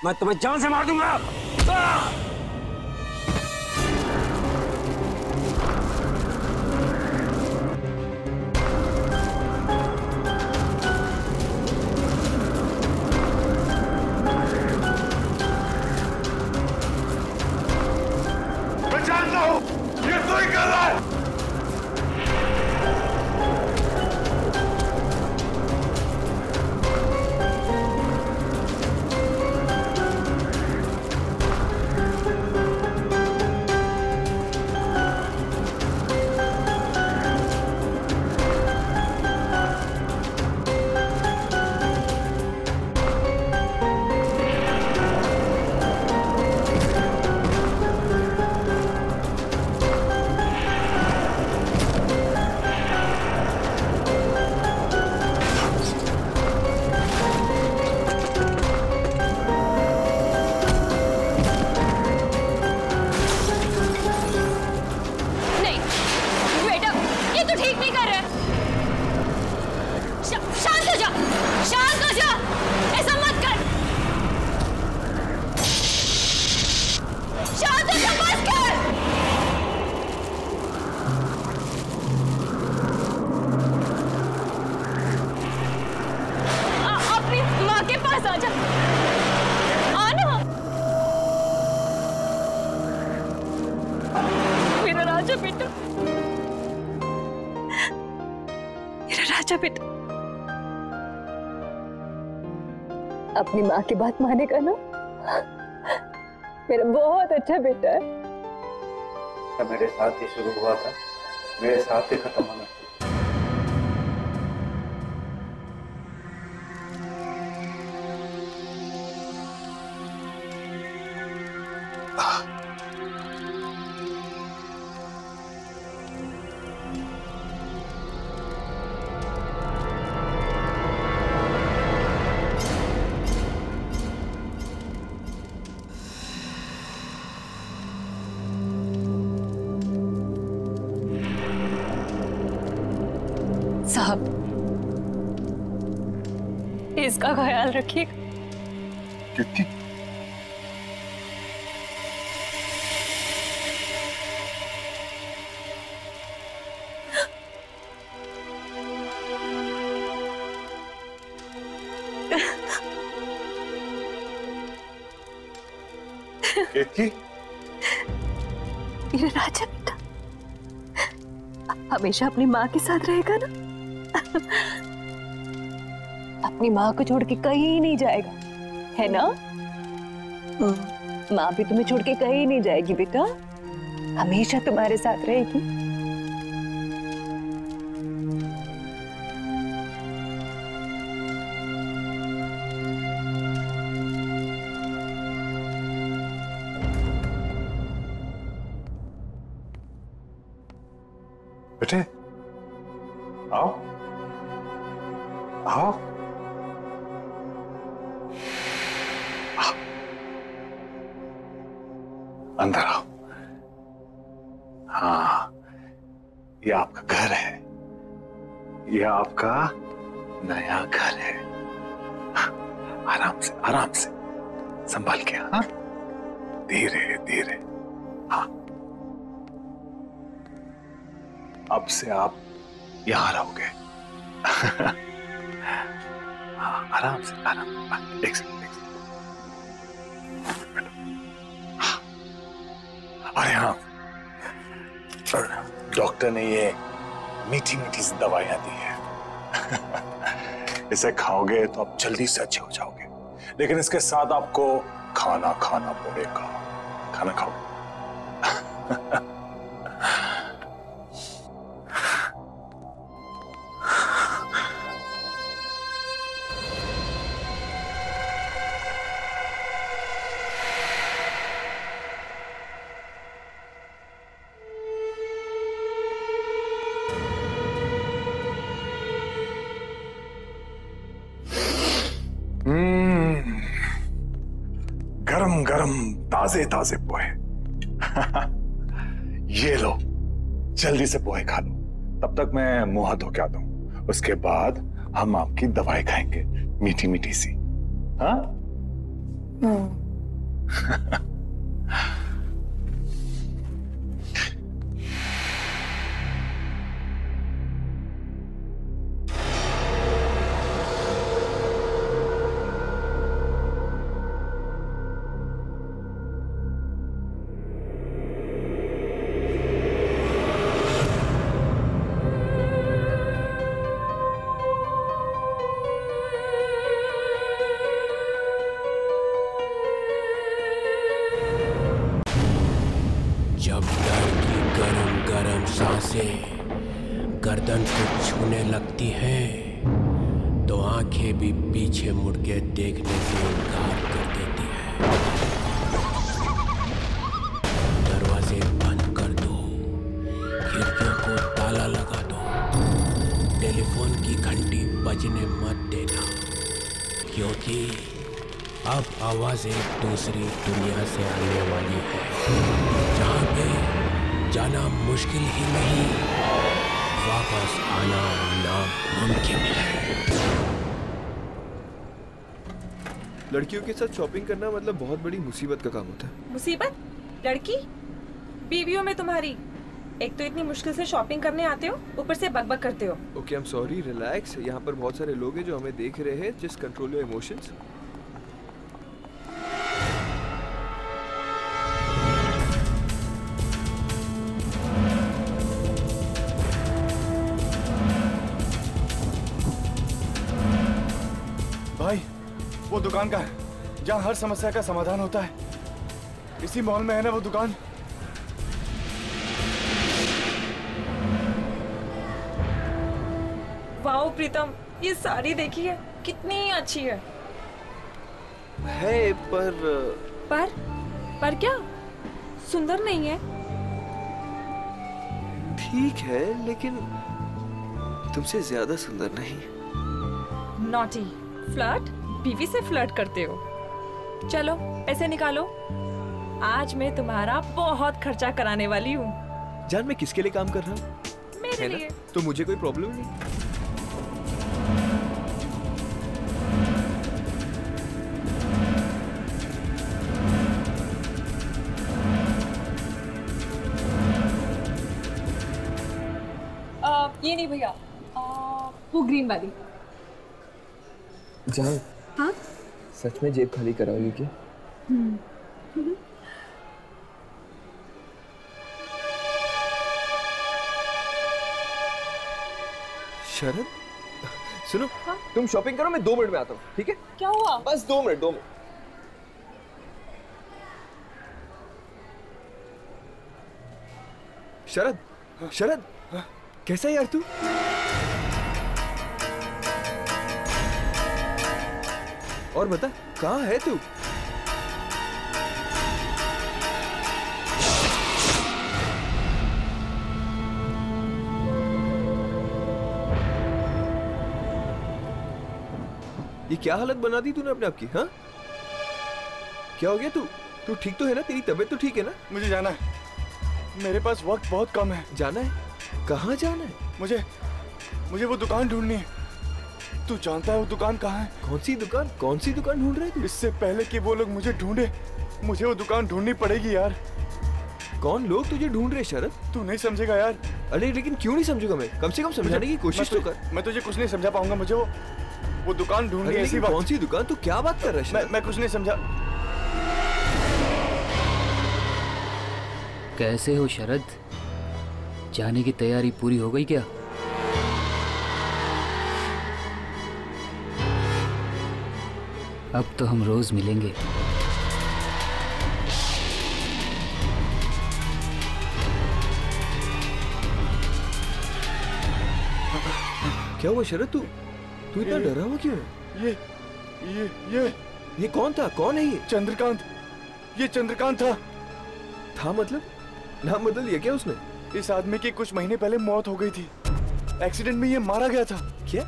मैं तुम्हें जान से मार दूंगा। मैं जानता हूं ये तू ही कर रहा है। बेटा, अपनी माँ की बात मानेगा ना? मेरा बहुत अच्छा बेटा है। मेरे साथ ही शुरू हुआ था, मेरे साथ ही खत्म होना। साहब, इसका ख्याल रखिएगा। कितनी? मेरा राजा बेटा हमेशा अपनी माँ के साथ रहेगा ना? अपनी माँ को छोड़ के कहीं नहीं जाएगा, है ना? माँ भी तुम्हें छोड़ के कहीं नहीं जाएगी बेटा, हमेशा तुम्हारे साथ रहेगी। बेटे, आओ आओ। अंदर आओ। हाँ, ये आपका घर है, ये आपका नया घर है। आराम से संभाल के। हाँ, धीरे धीरे। हाँ, अब से आप यहां रहोगे। हाँ, आराम से। एक सेकंड। अरे हाँ, डॉक्टर ने ये मीठी मीठी सी दवाइयां दी है। इसे खाओगे तो आप जल्दी से अच्छे हो जाओगे, लेकिन इसके साथ आपको खाना खाना पड़ेगा। खाना खाओगे? गरम गरम ताजे ताजे पोहे। ये लो, जल्दी से पोहे खा लो, तब तक मैं मुंह हाथ धो के आता हूं। उसके बाद हम आपकी दवाई खाएंगे, मीठी मीठी सी। हाँ, जब डर की गरम गरम सांसें गर्दन को छूने लगती हैं, तो आंखें भी पीछे मुड़ के देखने से इनकार कर देती हैं। दरवाजे बंद कर दो, खिड़कियों को ताला लगा दो, टेलीफोन की घंटी बजने मत देना, क्योंकि अब आवाजें दूसरी दुनिया से आने वाली है, जहाँ पे जाना मुश्किल ही नहीं, वापस आना नामुमकिन है। लड़कियों के साथ शॉपिंग करना मतलब बहुत बड़ी मुसीबत का काम होता है। मुसीबत? लड़की? बीवियों में तुम्हारी। एक तो इतनी मुश्किल से शॉपिंग करने आते हो, ऊपर से बकबक करते हो। Okay, I am sorry, relax. यहाँ पर बहुत सारे लोग हैं जो हमें देख रहे हैं। Just control your emotions. भाई, वो दुकान का है जहाँ हर समस्या का समाधान होता है। इसी मॉल में है ना वो दुकान? वाओ प्रीतम, ये साड़ी देखिए कितनी अच्छी है। पर क्या? सुंदर नहीं है? ठीक है, लेकिन तुमसे ज्यादा सुंदर नहीं। Naughty, flirt? बीवी से फ्लर्ट करते हो? चलो पैसे निकालो, आज मैं तुम्हारा बहुत खर्चा कराने वाली हूँ। जान, मैं किसके लिए काम कर रहा हूँ? मेरे लिए। तो मुझे कोई प्रॉब्लम नहीं। ये नहीं भैया, वो ग्रीन वाली। जान, हाँ? सच में जेब खाली कराओगी क्या? शरद, सुनो, हाँ? तुम शॉपिंग करो, मैं 2 मिनट में आता हूँ, ठीक है? क्या हुआ? बस 2 मिनट, 2 मिनट। शरद, शरद, कैसा है यार तू? और बता, कहाँ है तू? ये क्या हालत बना दी तूने अपने आप की? हाँ, क्या हो गया? तू ठीक तो है ना? तेरी तबीयत तो ठीक है ना? मुझे जाना है, मेरे पास वक्त बहुत कम है। जाना है? कहाँ जाना है? मुझे वो दुकान ढूंढनी है। तू जानता है वो दुकान कहाँ है? कौन सी दुकान? कौन सी दुकान ढूंढ रहे थे? इससे पहले कि वो लोग मुझे ढूंढे, मुझे वो दुकान ढूंढनी पड़ेगी यार। कौन लोग तुझे ढूंढ रहे शरद? तू नहीं समझेगा यार। अरे लेकिन क्यों नहीं समझूंगा मैं? कम से कम समझाने की कोशिश तो कर। मैं तुझे कुछ नहीं समझा पाऊंगा। मुझे वो दुकान ढूंढनी है। ऐसी बात। कौन सी दुकान? तू क्या बात कर रहा है? मैं कुछ नहीं समझा। कैसे हो शरद? जाने की तैयारी पूरी हो गई क्या? अब तो हम रोज मिलेंगे। क्या हुआ शरद? तू इतना डरा हुआ क्यों है? ये कौन था? कौन है ये? चंद्रकांत। ये चंद्रकांत था मतलब? नाम बदल लिया क्या उसने? इस आदमी की कुछ महीने पहले मौत हो गई थी। एक्सीडेंट में ये मारा गया था। क्या?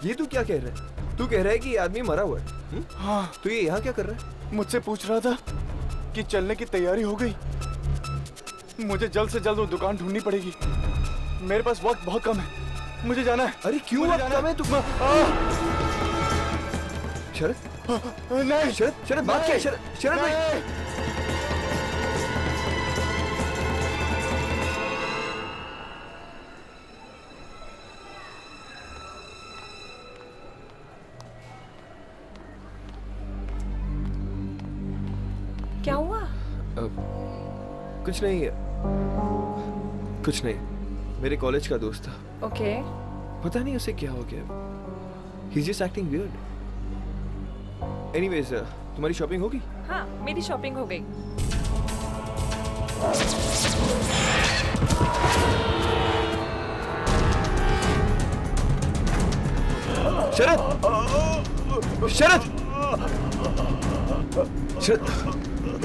ये तू क्या कह रहा है? तू कह रहा है कि ये आदमी मरा हुआ है? हाँ। तो ये यहाँ क्या कर रहा है? मुझसे पूछ रहा था कि चलने की तैयारी हो गई। मुझे जल्द से जल्द वो दुकान ढूंढनी पड़ेगी। मेरे पास वक्त बहुत कम है, मुझे जाना है। अरे क्यों वक्त कम है? नहीं शरद, शरद बात क्या है? शरद, शरद भाई। क्या हुआ? कुछ नहीं है, कुछ नहीं। मेरे कॉलेज का दोस्त था। ओके। पता नहीं उसे क्या हो गया। He's just acting weird. Anyways, तुम्हारी शॉपिंग होगी? हाँ, मेरी शॉपिंग हो गई। शरद! शरद! शरद!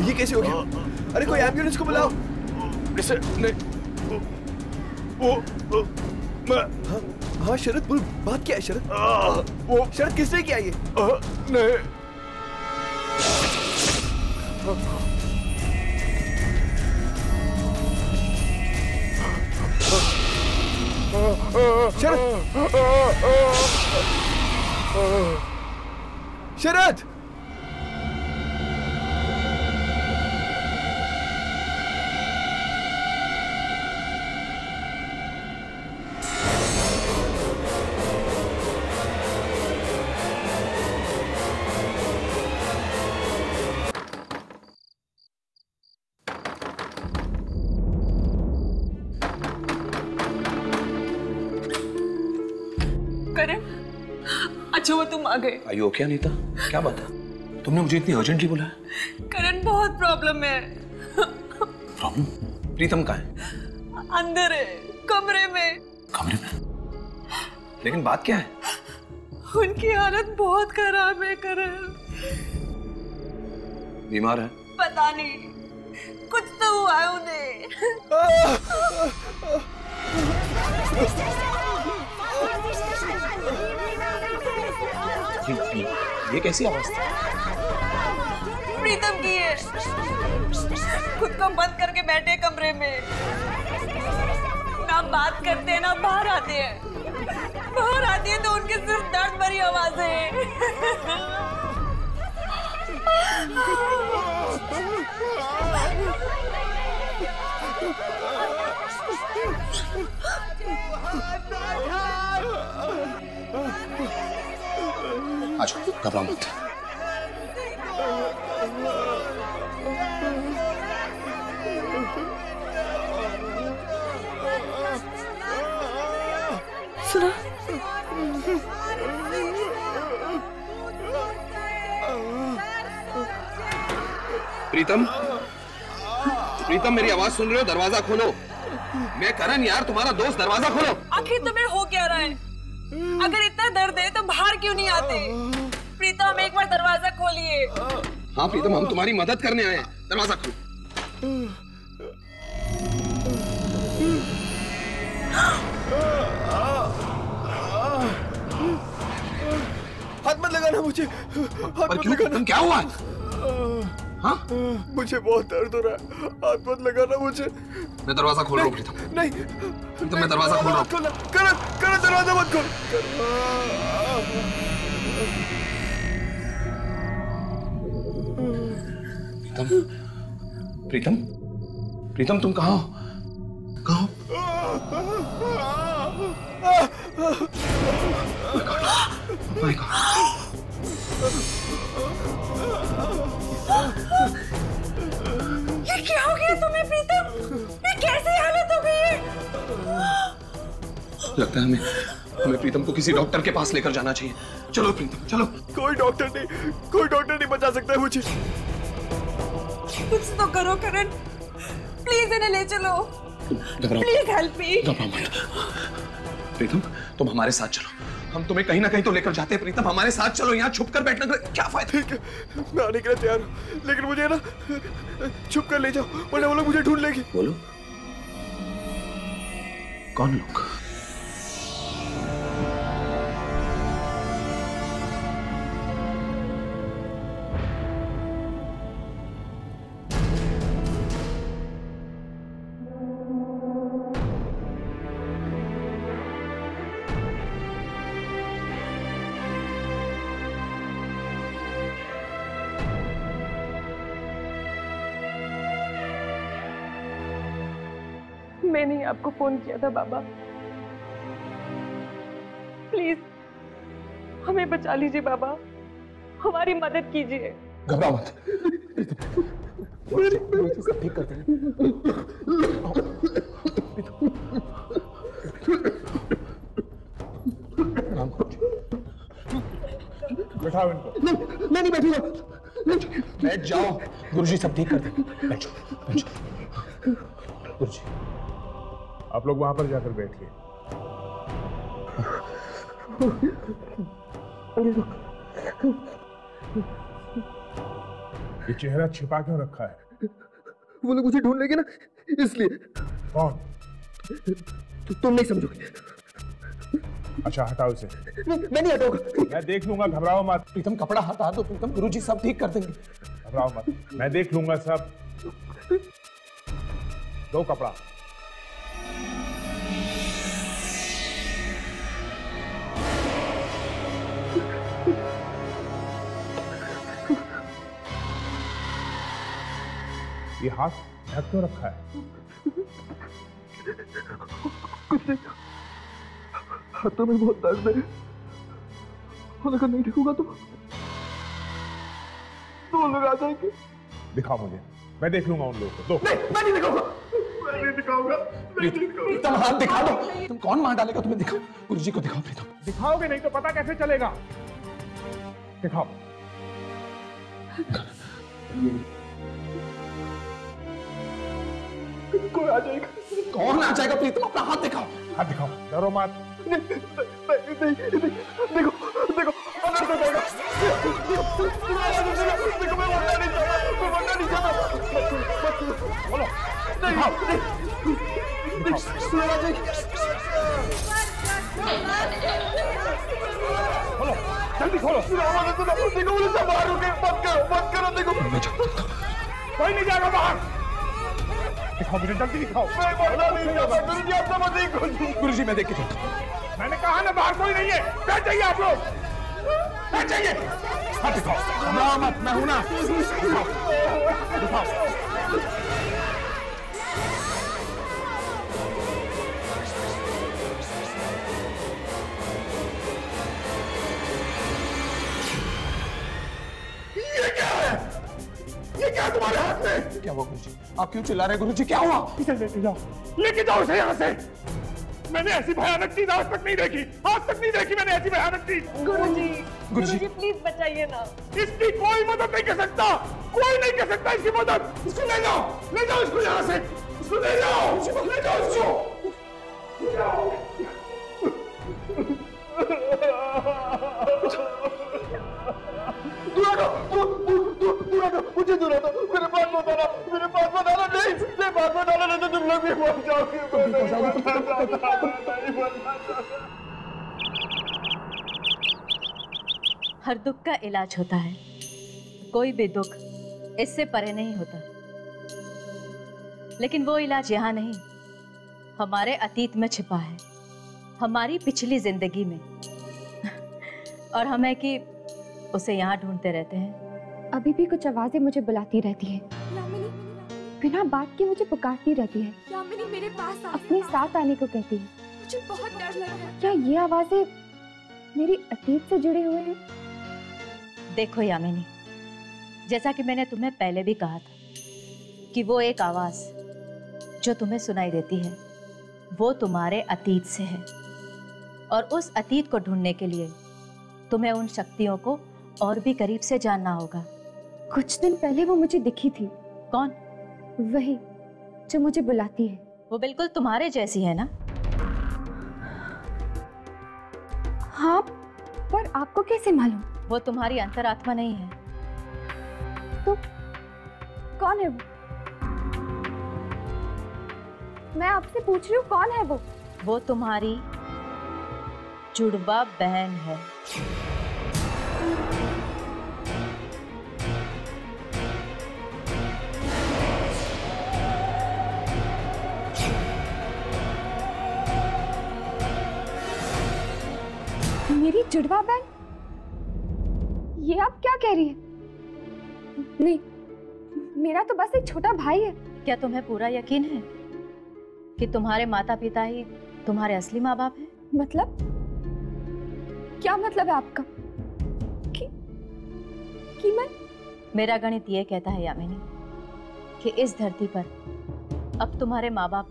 ये कैसे हो गया? अरे कोई एम्बुलेंस को बुलाओ। इसे नहीं, वो मैं हाँ शरद बोल, बात क्या है शरद? वो शरद किसने किया ये? नहीं। शरद! शरद! अच्छा वो तुम आ गए। Are you okay, Anita? क्या बात है? तुमने मुझे इतनी अर्जेंटली बुलाया? करण बहुत प्रॉब्लम है। प्रॉब्लम? प्रीतम कहाँ है? अंदर है, कमरे में। कमरे में? लेकिन बात क्या है? उनकी हालत बहुत खराब है करण। बीमार है? पता नहीं, कुछ तो हुआ है उन्हें। ये कैसी आवाज थी? प्रीतम की है। खुद को बंद करके बैठे कमरे में, ना बात करते हैं ना बाहर आते हैं। बाहर आती है तो उनके सिर्फ दर्द भरी आवाजें। आज घबराओ मत। सुना? प्रीतम, प्रीतम मेरी आवाज सुन रहे हो? दरवाजा खोलो। मैं करण यार, तुम्हारा दोस्त, दरवाजा खोलो। आखिर तुम्हें हो क्या रहा है? अगर इतना दर्द है तो बाहर क्यों नहीं आते? प्रीतम एक बार दरवाजा खोलिए। हाँ प्रीतम, हम तुम्हारी मदद करने आए हैं, दरवाजा खोलो। हाथ मत लगाना मुझे। पर क्यों? तुम क्या हुआ? हाँ? मुझे बहुत दर्द हो रहा है, हाथ मत लगाना मुझे। मैं दरवाजा खोल रहा हूँ प्रीतम। नहीं प्रीतम, मैं दरवाजा खोल रहा हूँ। करण, करण दरवाजा मत खोल। प्रीतम, प्रीतम, प्रीतम तुम कहाँ हो? कहाँ हो? My God. ये क्या हो गया तुम्हें प्रीतम? ये कैसी हालत हो गई है? लगता है हमें प्रीतम को किसी डॉक्टर के पास लेकर जाना चाहिए। चलो प्रीतम, चलो। कोई डॉक्टर नहीं बचा सकता है मुझे। कुछ तो करो करण, प्लीज इन्हें ले चलो। Please help me. घबराओ मत। प्रीतम तुम हमारे साथ चलो, हम तुम्हें कहीं ना कहीं तो लेकर जाते हैं। प्रीतम हमारे साथ चलो, यहाँ छुप कर बैठने का क्या फायदा? ठीक है, मैं आने के लिए तैयार हूँ, लेकिन मुझे ना छुप कर ले जाओ, वरना वो लोग मुझे ढूंढ लेंगे। बोलो, कौन लोग? मैंने ही आपको फोन किया था बाबा। प्लीज हमें बचा लीजिए बाबा, हमारी मदद कीजिए। घबराओ मत, सब ठीक कर देंगे। बैठाओ इनको। मैं नहीं बैठूंगा। बैठ जाओ, गुरुजी सब ठीक कर देंगे। बैठो, बैठो। गुरुजी आप लोग वहां पर जाकर बैठिए। ये चेहरा छिपा क्यों रखा है? वो लोग मुझे ढूंढ लेंगे ना, इसलिए। कौन? तुम नहीं समझोगे। अच्छा हटाओ इसे। मैं नहीं हटाऊंगा। मैं देख लूंगा, घबराओ मत। प्रीतम कपड़ा हटा दो प्रीतम, गुरुजी सब ठीक कर देंगे। घबराओ मत, मैं देख लूंगा सब। दो कपड़ा। ये हाथ ढक क्यों रखा है? कुछ नहीं, हाथों में बहुत दर्द है। और अगर नहीं ढकूंगा तो लोग आ जाएंगे। दिखाओ मुझे, मैं देख लूंगा उन लोगों को। दो। नहीं, मैं नहीं दिखाऊंगा। मैं नहीं दिखाऊंगा। प्रीतम हाथ दिखा दो। तुम कौन मार डालेगा तुम्हें? दिखाओ, गुरुजी को दिखाओ। प्रीतम दिखाओगे नहीं तो पता कैसे चलेगा? दिखाओ। कोई आ जाएगा। कौन आ जाएगा? प्रीतम अपना हाथ दिखाओ। हाथ दिखाओ, डरो मत। देखो देखो अंदर से जाएगा। देखो मैं मरना नहीं चाहता, मैं मरना नहीं चाहता। बोलो खोलो, जल्दी खोलो। देखो मुझे सब बाहर रुके, मत करो। देखो कोई नहीं जाएगा बाहर। दिखाओ मुझे, जल्दी दिखाओ। मैं मरना नहीं चाहता। गुरुजी आप समझ नहीं। गुरुजी मैं देख के चलता हूँ। मैंने कहा ना बाहर कोई नहीं है। बैठ जाइए आप लोग, बैठ जाइए। हाथ दिखाओ। घबराओ मत, मैं हूं ना। दिखाओ। ये क्या है? ये क्या तुम्हारे हाथ में? क्या हुआ गुरुजी? आप क्यों चिल्ला रहे हैं? गुरुजी क्या हुआ? इसे लेके जाओ, लेके जाओ इसे यहाँ से। मैंने ऐसी भयानक चीज आज तक नहीं देखी, आज तक नहीं देखी मैंने ऐसी भयानक चीज। गुरुजी प्लीज बचाइए ना। इसकी कोई मदद नहीं कर सकता, कोई नहीं कर सकता इसकी मदद। इसको ले जाओ इसको यहाँ से। इसको ले जाओ इसको। मुझे दूर हटो। मेरे पास मत आना, मेरे पास मत आना। नहीं पास मत आना, नहीं तो तुम लोग भी मर जाओगे। हर दुख का इलाज होता है, कोई भी दुख इससे परे नहीं होता। लेकिन वो इलाज यहाँ नहीं, हमारे अतीत में छिपा है, हमारी पिछली जिंदगी में। और हमें कि उसे यहाँ ढूंढते रहते हैं। अभी भी कुछ आवाजें मुझे बुलाती रहती है, बिना बात के मुझे पुकारती रहती है, मेरे पास अपने साथ आने को कहती है। मुझे बहुत डर लग रहा है। क्या ये आवाजें मेरी अतीत से जुड़े हुए हैं? देखो यामिनी, जैसा कि मैंने तुम्हें पहले भी कहा था कि वो एक आवाज जो तुम्हें सुनाई देती है वो तुम्हारे अतीत से है, और उस अतीत को ढूंढने के लिए तुम्हें उन शक्तियों को और भी करीब से जानना होगा। कुछ दिन पहले वो मुझे दिखी थी। कौन? वही जो मुझे बुलाती है। वो बिल्कुल तुम्हारे जैसी है ना? हाँ, पर आपको कैसे मालूम? वो तुम्हारी अंतरात्मा नहीं है। तो कौन है वो? मैं आपसे पूछ रही हूँ, कौन है वो? वो तुम्हारी जुड़वा बहन है। मेरी जुड़वा बहन? ये आप क्या कह रही है? नहीं, मेरा तो बस एक छोटा भाई है। क्या तुम्हें पूरा यकीन है? कि तुम्हारे माता पिता ही तुम्हारे असली माँ बाप हैं। मतलब क्या मतलब है आपका कि मैं? मेरा गणित ये कहता है यामिनी कि इस धरती पर अब तुम्हारे माँ बाप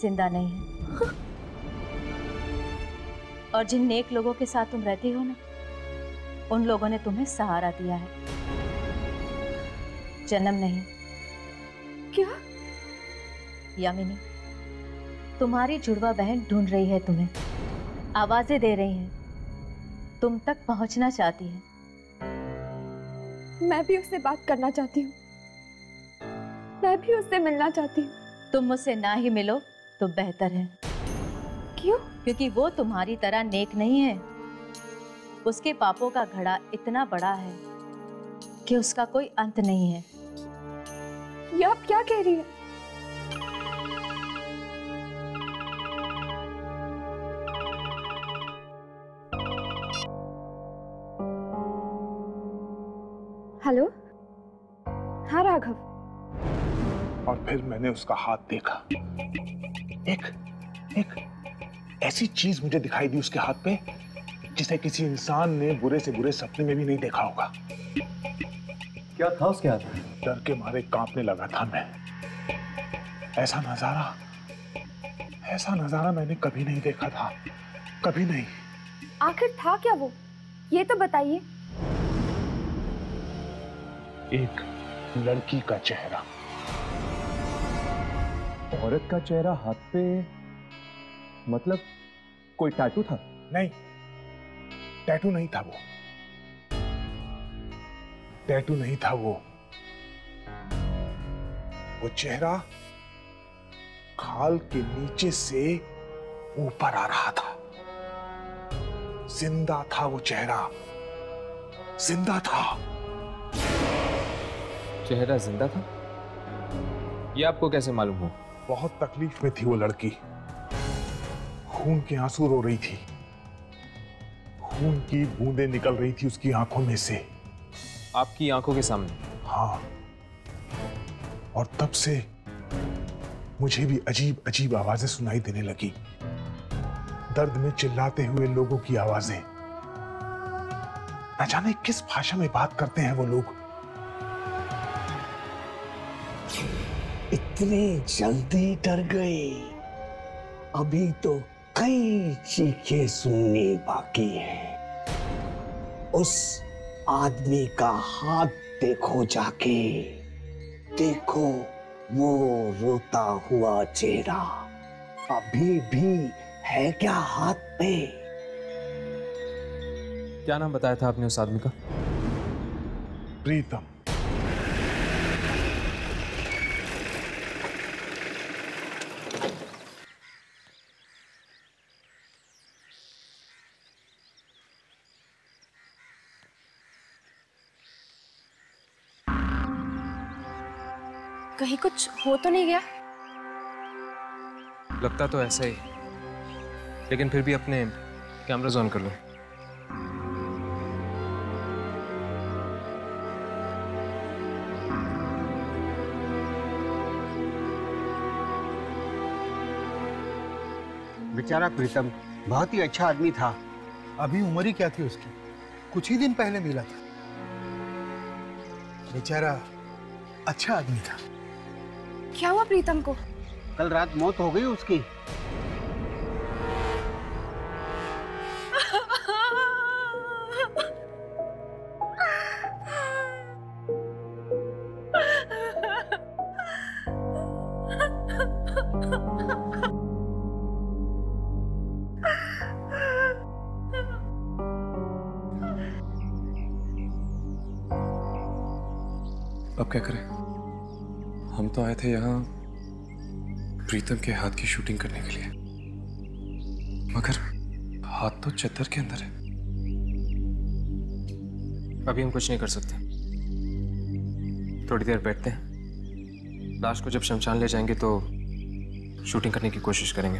जिंदा नहीं हैं। और जिन नेक लोगों के साथ तुम रहती हो ना, उन लोगों ने तुम्हें सहारा दिया है, जन्म नहीं। क्या? यामिनी, तुम्हारी जुड़वा बहन ढूंढ रही है तुम्हें, आवाजें दे रही है, तुम तक पहुंचना चाहती है। मैं भी उससे बात करना चाहती हूँ, मैं भी उससे मिलना चाहती हूँ। तुम मुझसे ना ही मिलो तो बेहतर है। क्यों? क्योंकि वो तुम्हारी तरह नेक नहीं है। उसके पापों का घड़ा इतना बड़ा है कि उसका कोई अंत नहीं है। ये आप क्या कह रही है? हेलो? हाँ राघव। और फिर मैंने उसका हाथ देखा। एक ऐसी चीज मुझे दिखाई दी उसके हाथ पे जिसे किसी इंसान ने बुरे से बुरे सपने में भी नहीं देखा होगा। क्या था उसके हाथ में? डर के मारे कांपने लगा था मैं। ऐसा नजारा मैंने कभी नहीं देखा था, कभी नहीं। आखिर था क्या वो? ये तो बताइए। एक लड़की का चेहरा। औरत का चेहरा हाथ पे, मतलब कोई टैटू था? नहीं, टैटू नहीं था वो। टैटू नहीं था वो चेहरा खाल के नीचे से ऊपर आ रहा था। जिंदा था वो चेहरा, जिंदा था। चेहरा जिंदा था? ये आपको कैसे मालूम हो? बहुत तकलीफ में थी वो लड़की, खून के आंसू रो रही थी, खून की बूंदें निकल रही थी उसकी आंखों में से। आपकी आंखों के सामने? हाँ। और तब से मुझे भी अजीब अजीब आवाजें सुनाई देने लगी, दर्द में चिल्लाते हुए लोगों की आवाजें। न जाने किस भाषा में बात करते हैं वो लोग। इतनी जल्दी डर गए? अभी तो कई चीखें सुननी बाकी है। उस आदमी का हाथ देखो जाके, देखो वो रोता हुआ चेहरा अभी भी है क्या हाथ पे? क्या नाम बताया था आपने उस आदमी का? प्रीतम। कहीं कुछ हो तो नहीं गया? लगता तो ऐसा ही, लेकिन फिर भी अपने कैमरास ऑन कर लो। बेचारा प्रीतम बहुत ही अच्छा आदमी था। अभी उम्र ही क्या थी उसकी, कुछ ही दिन पहले मिला था। बेचारा अच्छा आदमी था। क्या हुआ प्रीतम को? कल रात मौत हो गई उसकी। अब क्या करें? हम तो आए थे यहाँ प्रीतम के हाथ की शूटिंग करने के लिए, मगर हाथ तो चद्दर के अंदर है। अभी हम कुछ नहीं कर सकते, थोड़ी देर बैठते हैं। लाश को जब शमशान ले जाएंगे तो शूटिंग करने की कोशिश करेंगे।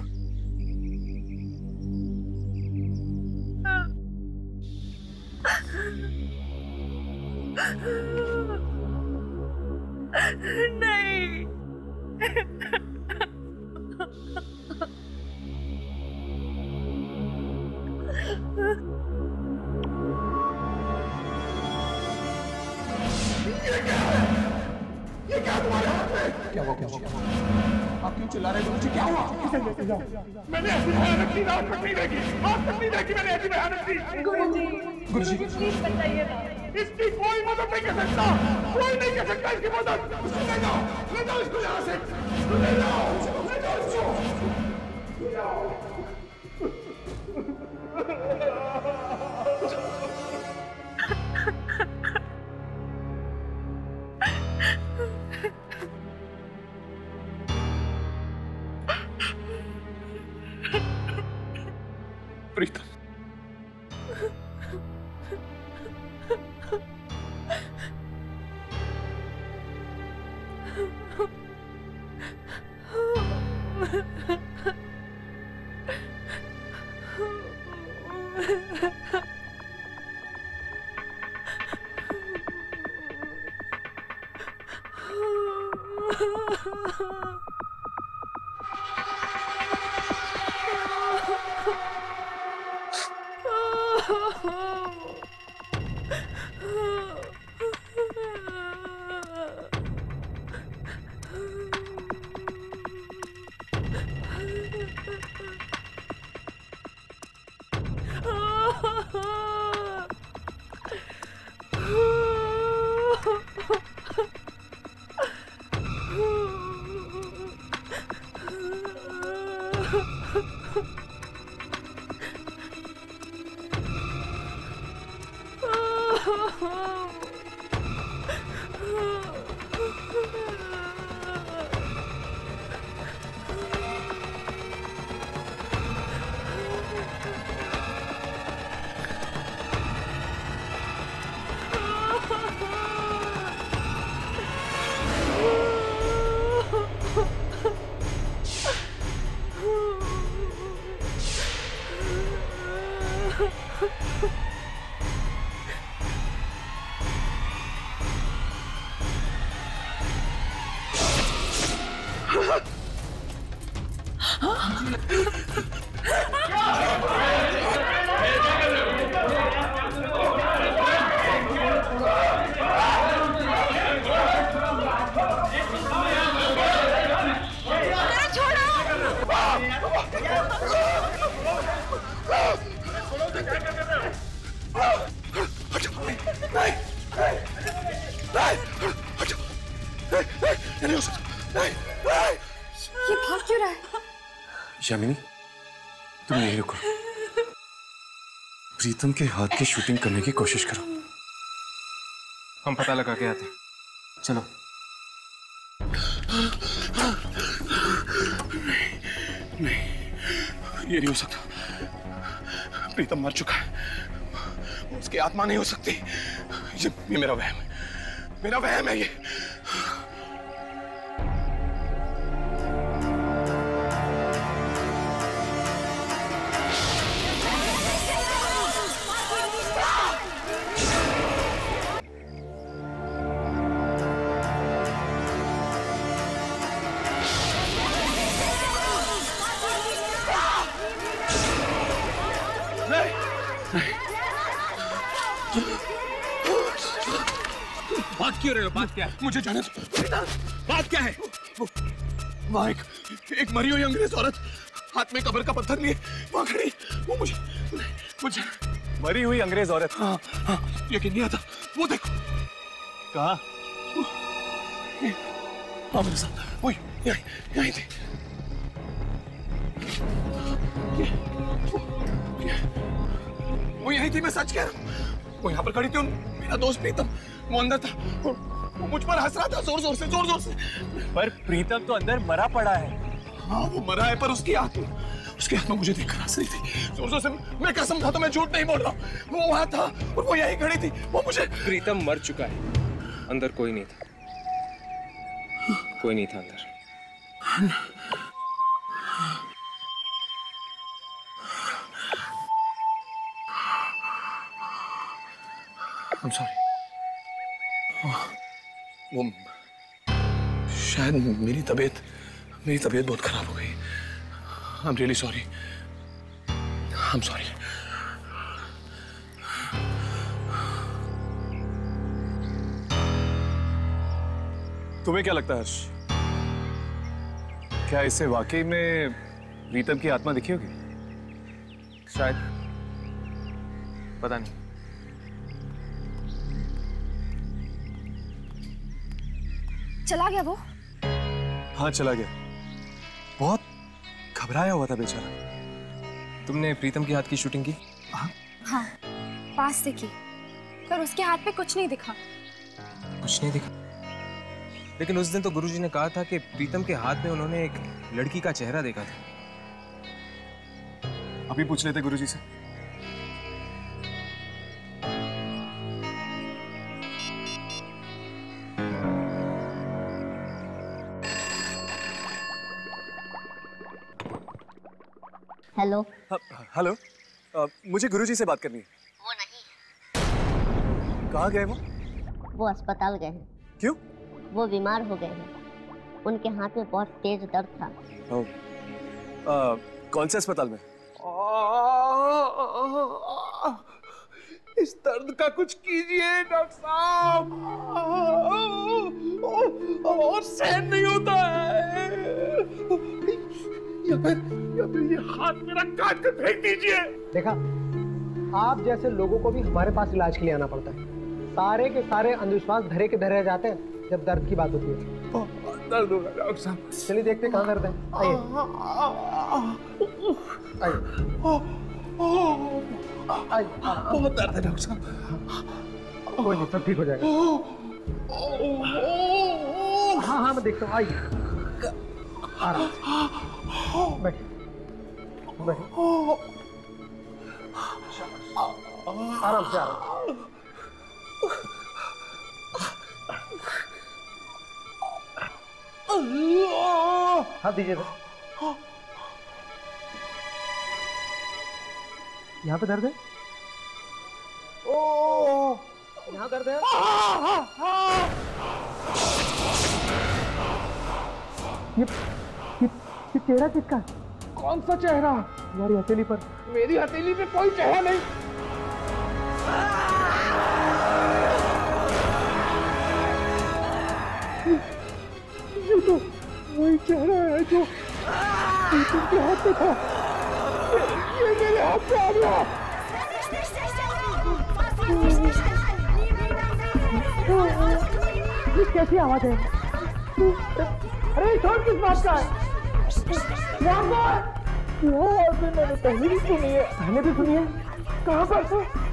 नहीं। ये क्या तुम्हारे हाथ में? क्या हुआ? आप क्यों चिल्ला रहे हो? मुझे क्या हुआ? किसे लेके जाओ? मैंने ऐसी भयानक चीज आज तक नहीं देखी। आज तक नहीं देखी मैंने ऐसी भयानक चीज। गुरुजी प्लीज बताइए ना। इसकी कोई मदद नहीं कर सकता। कोई नहीं कर सकता इसकी मदद। उसको ले जाओ इसको यहाँ से। ले जाओ इसको। प्रीतम, यामिनी, तुम यहीं रुको। प्रीतम के हाथ की शूटिंग करने की कोशिश करो। हम पता लगा के आते। चलो। नहीं, ये नहीं हो सकता। प्रीतम मर चुका है। उसकी आत्मा नहीं हो सकती। ये मेरा वहम है। मेरा वहम है ये। बात क्यों रहे हो? बात क्या है? मुझे जाने दो। बात क्या है? वहाँ एक मरी हुई अंग्रेज औरत हाथ में कब्र का पत्थर लिए वहाँ खड़ी। वो मुझे मरी हुई अंग्रेज औरत? हाँ, यकीन नहीं आता। वो देखो। कहाँ? हाँ मेरे साथ। वो यहीं थी। वो यहीं थी, मैं सच कह रहा हूँ। वो यहाँ पर खड़ी थी। मेरा दोस्त प्रीतम वो अंदर था। वो मुझ पर हंस रहा था जोर जोर से। पर प्रीतम तो अंदर मरा पड़ा है। हाँ वो मरा है, पर उसकी आत्मा मुझे देखकर हंस रही थी जोर जोर से। मैं कसम खाता, मैं झूठ नहीं बोल रहा। वो वहाँ था और वो यहीं खड़ी थी। वो मुझे। प्रीतम मर चुका है। अंदर कोई नहीं था। कोई नहीं था अंदर। I'm sorry. वो शायद मेरी तबीयत बहुत खराब हो गई। I'm really sorry. I'm sorry. तुम्हें क्या लगता है हर्ष? क्या इससे वाकई में प्रीतम की आत्मा दिखी होगी? शायद, पता नहीं। चला गया वो? हाँ चला गया। बहुत घबराया हुआ था बेचारा। तुमने प्रीतम के हाथ की शूटिंग की? हाँ, पास से की, पर उसके हाथ पे कुछ नहीं दिखा। कुछ नहीं दिखा? लेकिन उस दिन तो गुरुजी ने कहा था कि प्रीतम के हाथ में उन्होंने एक लड़की का चेहरा देखा था। अभी पूछ लेते गुरुजी से। हेलो। हेलो, मुझे गुरुजी से बात करनी है। वो नहीं। कहाँ गए वो अस्पताल गए हैं। क्यों? वो बीमार हो गए हैं। उनके हाथ में बहुत तेज दर्द था। कौन से अस्पताल में? इस दर्द का कुछ कीजिए डॉक्टर साहब। और सहन नहीं होता है। या फिर ये हाथ मेरा काट कर फेंक दीजिए। देखा, आप जैसे लोगों को भी हमारे पास इलाज के लिए आना पड़ता है। सारे के सारे अंधविश्वास धरे के धरे जाते हैं जब दर्द की बात होती है। दर्द हो रहा है डॉक्टर साहब। चलिए देखते कहाँ दर्द है। आइए। बहुत दर्द है डॉक्टर साहब। कोई नहीं, सब ठीक हो जाएगा। हाँ हाँ मैं देखता हूँ। आइए, आराम से बैठिए, आराम से। हाथ दीजिए। यहाँ पे दर्द है? ओ, यहाँ दर्द है? ये चेहरा किसका? कौन सा चेहरा? तुम्हारी हथेली पर। मेरी हथेली पे कोई चेहरा नहीं। ये तो वही चेहरा है जो प्रीतम के हाथ में था। ये मेरे हाथ पे आ गया। ये कैसी आवाज है? अरे शोर किस बात का है? वो आवाज मैंने पहले भी सुनी है। पहले भी सुनी है? कहाँ पर?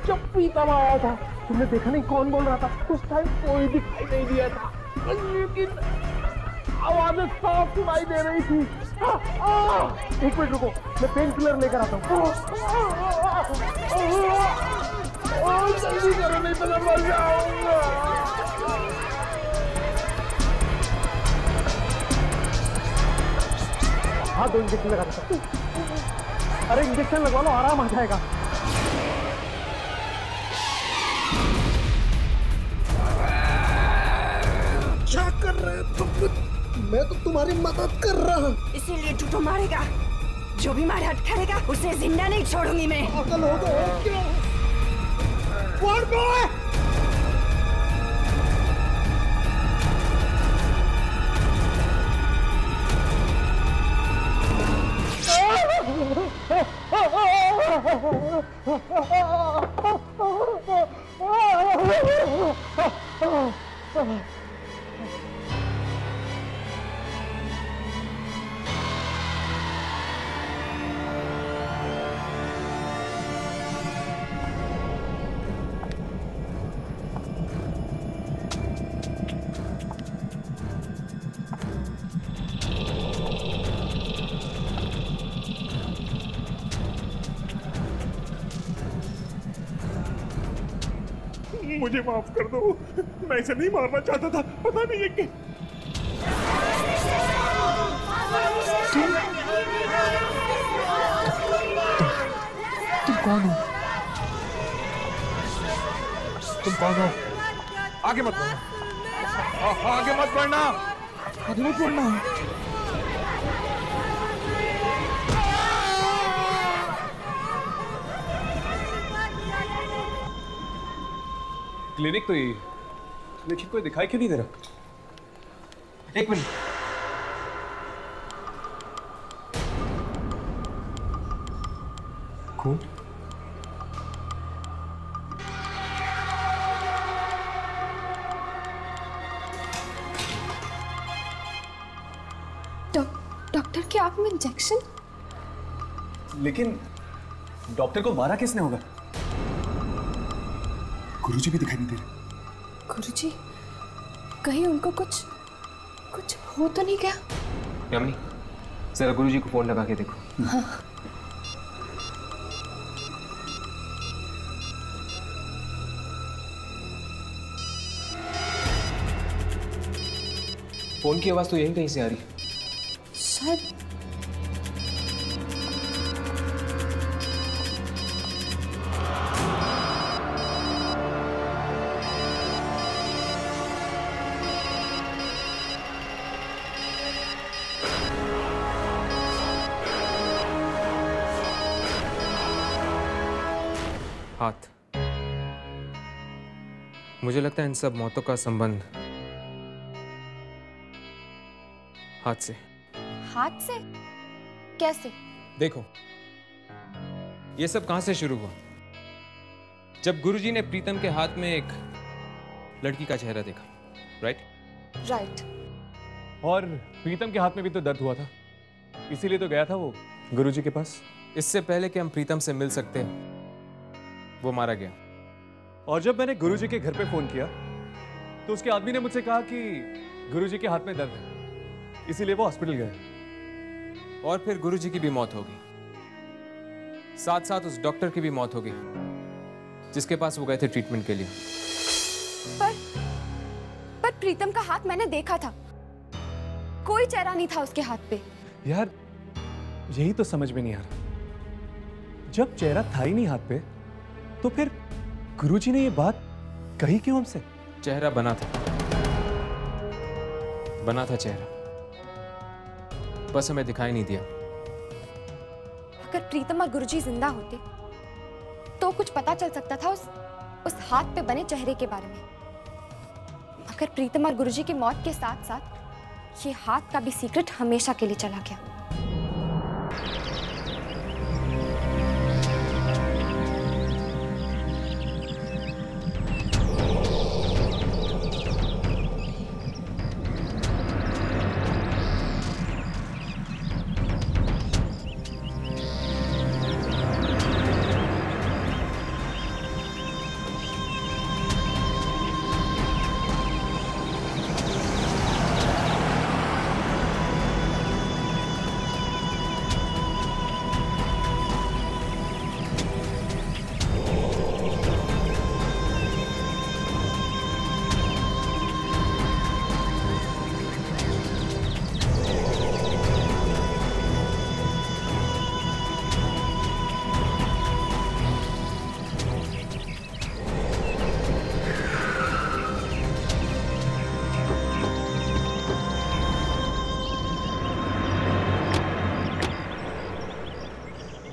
जब प्रीतम आया था। तुमने देखा नहीं कौन बोल रहा था? उस टाइम कोई दिखाई नहीं दिया था, लेकिन आवाजें साफ सुनाई दे रही थी। एक मिनट रुको, मैं पेन किलर लेकर आता हूँ। जल्दी करो नहीं तो मैं मर जाऊंगा। हाँ, 2 इंजेक्शन लगा दो। अरे इंजेक्शन लगवा लो, आराम आ जाएगा। क्या कर रहे हो तुम? मैं तो तुम्हारी मदद कर रहा हूँ। इसीलिए टूटो मारेगा। जो भी मारे हट करेगा उसे जिंदा नहीं छोड़ूंगी मैं। पागल हो गए क्या? One boy! मुझे माफ कर दो, मैं इसे नहीं मारना चाहता था। पता नहीं है कि तुम कौन हो? तुम कौन हो? आगे मत बढ़ना। आगे मत बढ़ना। आगे मत बढ़ना। क्लिनिक तो यही, लेकिन कोई दिखाई क्यों नहीं दे रहा? एक मिनट। खून? डॉक्टर क्या आप में इंजेक्शन? लेकिन डॉक्टर को मारा किसने होगा? गुरुजी भी दिखाई नहीं दे रहे। गुरुजी, कहीं उनको कुछ हो तो नहीं गया? यामिनी, जरा गुरुजी को फोन लगा के देखो। हाँ। फोन की आवाज तो यहीं कहीं से आ रही है। शायद हाथ। मुझे लगता है इन सब मौतों का संबंध हाथ से। हाथ से? कैसे? देखो, ये सब कहां से शुरू हुआ? जब गुरुजी ने प्रीतम के हाथ में एक लड़की का चेहरा देखा, राइट? और प्रीतम के हाथ में भी तो दर्द हुआ था, इसीलिए तो गया था वो गुरुजी के पास। इससे पहले कि हम प्रीतम से मिल सकते हैं, वो मारा गया। और जब मैंने गुरुजी के घर पे फोन किया तो उसके आदमी ने मुझसे कहा कि गुरुजी के हाथ में दर्द है, इसीलिए वो हॉस्पिटल गए। और फिर गुरुजी की भी मौत हो गई, साथ साथ उस डॉक्टर की भी मौत हो गई जिसके पास वो गए थे ट्रीटमेंट के लिए। पर प्रीतम का हाथ मैंने देखा था, कोई चेहरा नहीं था उसके हाथ पे। यार, यही तो समझ में नहीं आ रहा, जब चेहरा था ही नहीं हाथ पे तो फिर गुरुजी ने ये बात कही क्यों हमसे? चेहरा बना था चेहरा, बस हमें दिखाई नहीं दिया। अगर प्रीतम और गुरुजी जिंदा होते तो कुछ पता चल सकता था उस हाथ पे बने चेहरे के बारे में। मगर प्रीतम और गुरुजी की मौत के साथ साथ ये हाथ का भी सीक्रेट हमेशा के लिए चला गया।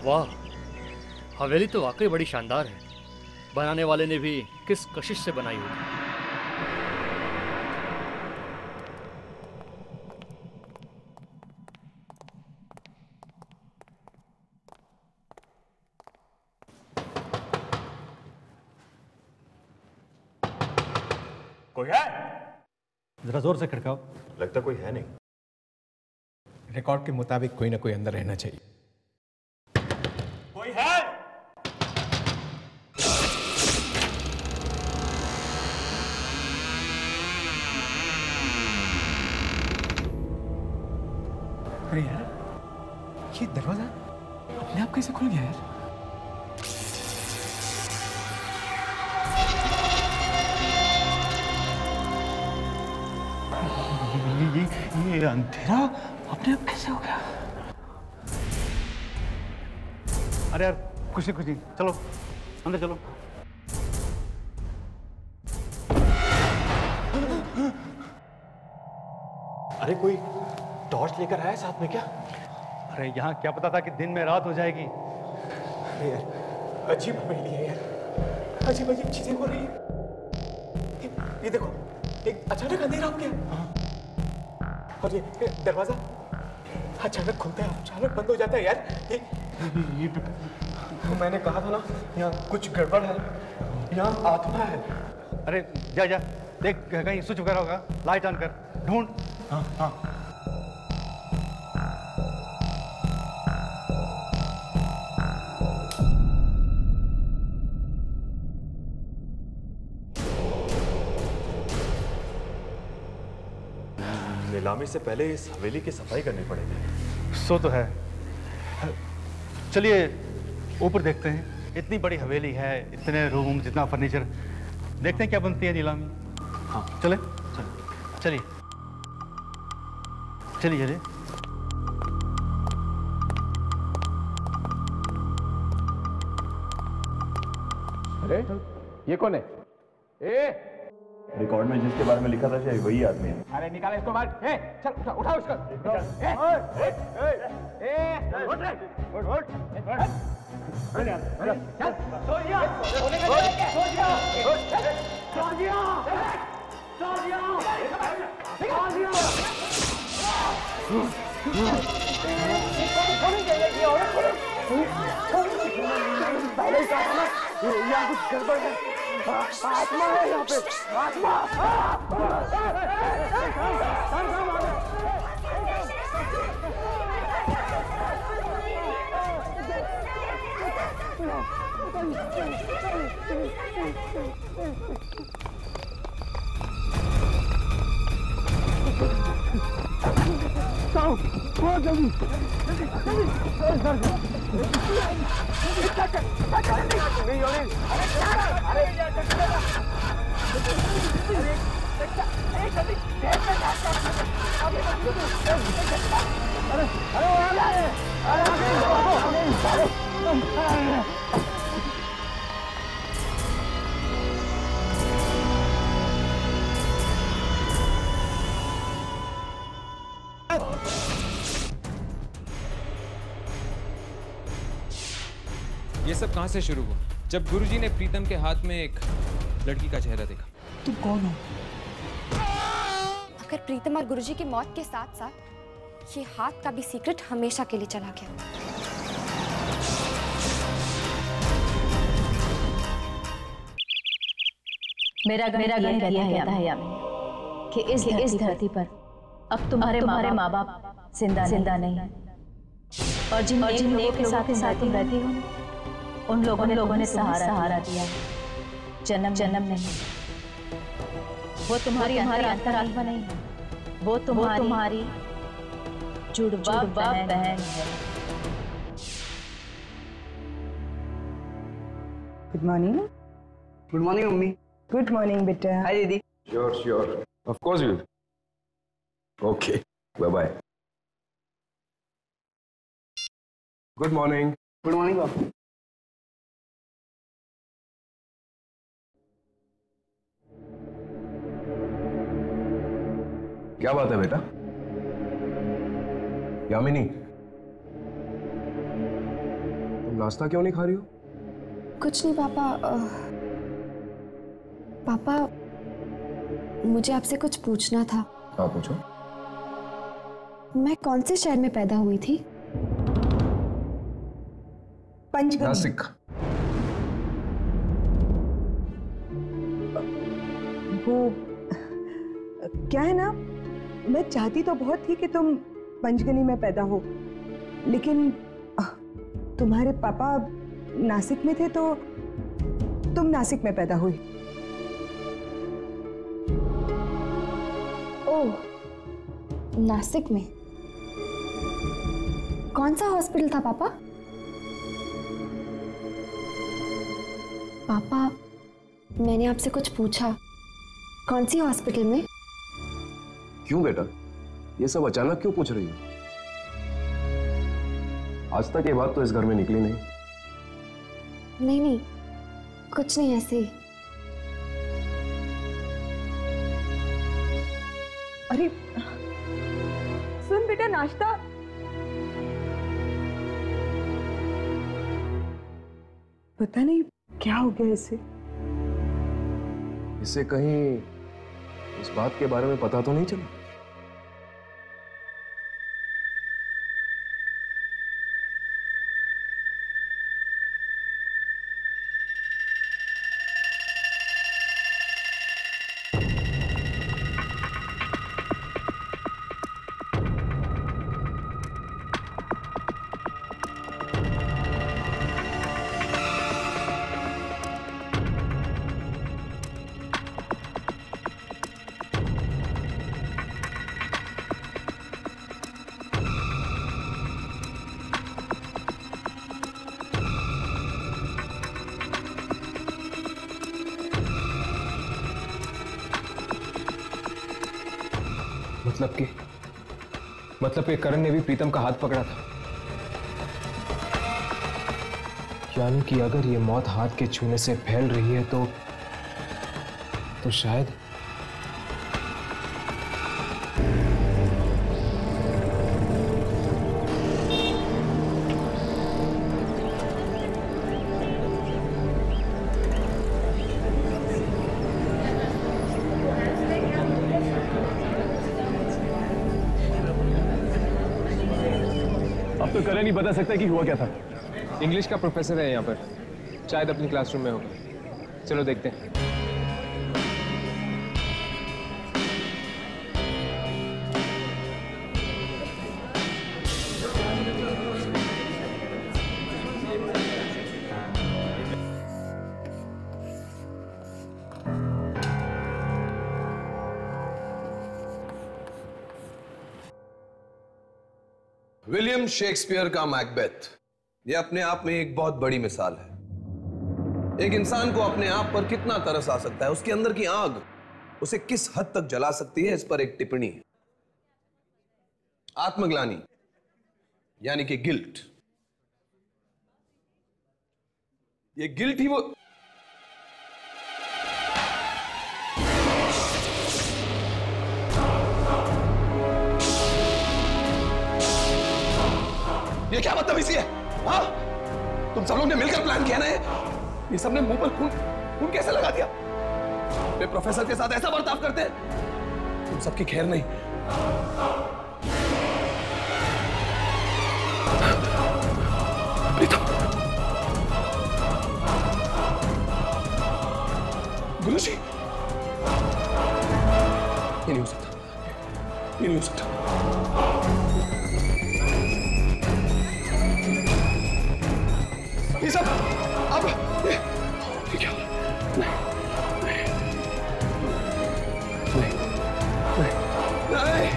वाह, हवेली तो वाकई बड़ी शानदार है। बनाने वाले ने भी किस कशिश से बनाई होगी। कोई है? जरा जोर से खड़काओ। लगता कोई है नहीं। रिकॉर्ड के मुताबिक कोई ना कोई अंदर रहना चाहिए। कोई है? अरे यार, ये दरवाजा अपने आप कैसे खुल गया यार? ये अंधेरा अपने आप कैसे हो गया? अरे यार, कुछ नहीं, चलो अंदर चलो। अरे कोई टॉर्च लेकर आया साथ में क्या? अरे यहाँ क्या पता था कि दिन में रात हो जाएगी। अरे यार, अजीब हवेली है यार, अजीब अजीब चीजें हो रही है। ये देखो, एक अचानक अंधेरा हो गया और ये दरवाजा अचानक खुलता है, अचानक बंद हो जाता है यार। ये तो मैंने कहा था ना, यहाँ कुछ गड़बड़ है, यहाँ आत्मा है। अरे जा जा देख, कहीं स्विच वगैरह होगा, लाइट ऑन कर, ढूंढ। हाँ हाँ। नीलामी से पहले इस हवेली की सफाई करनी पड़ेगी। सो तो है। चलिए ऊपर देखते हैं। इतनी बड़ी हवेली है, इतने रूम, जितना फर्नीचर, देखते हैं क्या बनती है नीलामी। हाँ चले चलिए चलिए चलिए। अरे ये कौन है? रिकॉर्ड में जिसके बारे में लिखा था शायद वही आदमी है। अरे निकाले इसको बाहर। चल उठाओ इसको। यहाँ कुछ गड़बड़ है, आत्मा है यहाँ पे, आत्मा। बहुत जल्दी नहीं हो रही। ये सब कहां से शुरू हुआ? जब गुरुजी ने प्रीतम के हाथ में एक लड़की का चेहरा देखा। तुम कौन हो? अगर प्रीतम और गुरुजी की मौत के साथ साथ ये हाथ का भी सीक्रेट हमेशा के लिए चला गया। मेरा गन कहता है यामिनी कि इस धरती पर अब तुम्हारे माँ बाप जिंदा नहीं, और जिन लोगों के साथ तुम रहती हो उन लोगों ने सहारा दिया, जन्म नहीं। वो तुम्हारी अंतरात्मा नहीं है, वो तुम्हारी जुड़वा बहन है। Good morning. Good morning mummy. Good morning बेटा। हाय दीदी। Sure of course will. Okay bye bye. Good morning. Good morning बाबू। क्या बात है बेटा? यामिनी, तुम नाश्ता क्यों नहीं खा रही हो? कुछ नहीं पापा। पापा मुझे आपसे कुछ पूछना था। हाँ पूछो। मैं कौन से शहर में पैदा हुई थी? पंचगनी। नासिक। वो क्या है ना, मैं चाहती तो बहुत थी कि तुम पंचगनी में पैदा हो, लेकिन तुम्हारे पापा नासिक में थे तो तुम नासिक में पैदा हुई। ओह, नासिक में कौन सा हॉस्पिटल था पापा? पापा मैंने आपसे कुछ पूछा, कौन सी हॉस्पिटल में? क्यों बेटा, ये सब अचानक क्यों पूछ रही हो? आज तक ये बात तो इस घर में निकली नहीं। नहीं, कुछ नहीं, ऐसे ही। अरे सुन बेटा, नाश्ता। पता नहीं क्या हो गया इसे। इसे कहीं इस बात के बारे में पता तो नहीं चला? मतलब कि करण ने भी प्रीतम का हाथ पकड़ा था। यानी कि अगर ये मौत हाथ के छूने से फैल रही है तो शायद तो करण ही बता सकता है कि हुआ क्या था। इंग्लिश का प्रोफेसर है यहाँ पर, शायद अपनी क्लासरूम में होगा। चलो देखते हैं। विलियम शेक्सपियर का मैकबेथ यह अपने आप में एक बहुत बड़ी मिसाल है। एक इंसान को अपने आप पर कितना तरस आ सकता है, उसके अंदर की आग उसे किस हद तक जला सकती है, इस पर एक टिप्पणी है। आत्मग्लानि यानी कि गिल्ट, ये गिल्ट ही वो ये क्या बदतमीजी है? हाँ, तुम सब लोग ने मिलकर प्लान किया ना ये सबने मुंह पर खून कैसे लगा दिया? वे प्रोफेसर के साथ ऐसा बर्ताव करते हैं? तुम सबकी खैर नहीं। गुरुजी, ये नहीं हो सकता, ये नहीं हो सकता। ये सब अब ये क्या? नहीं नहीं नहीं नहीं नहीं।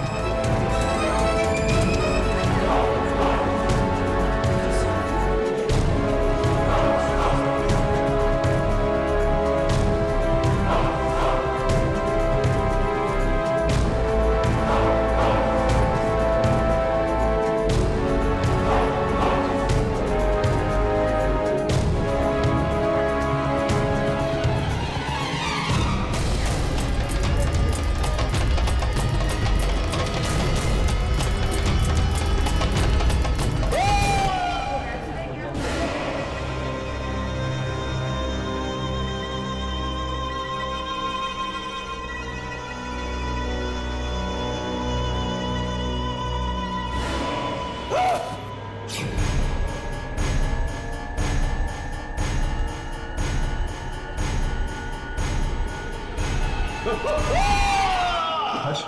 हर्ष,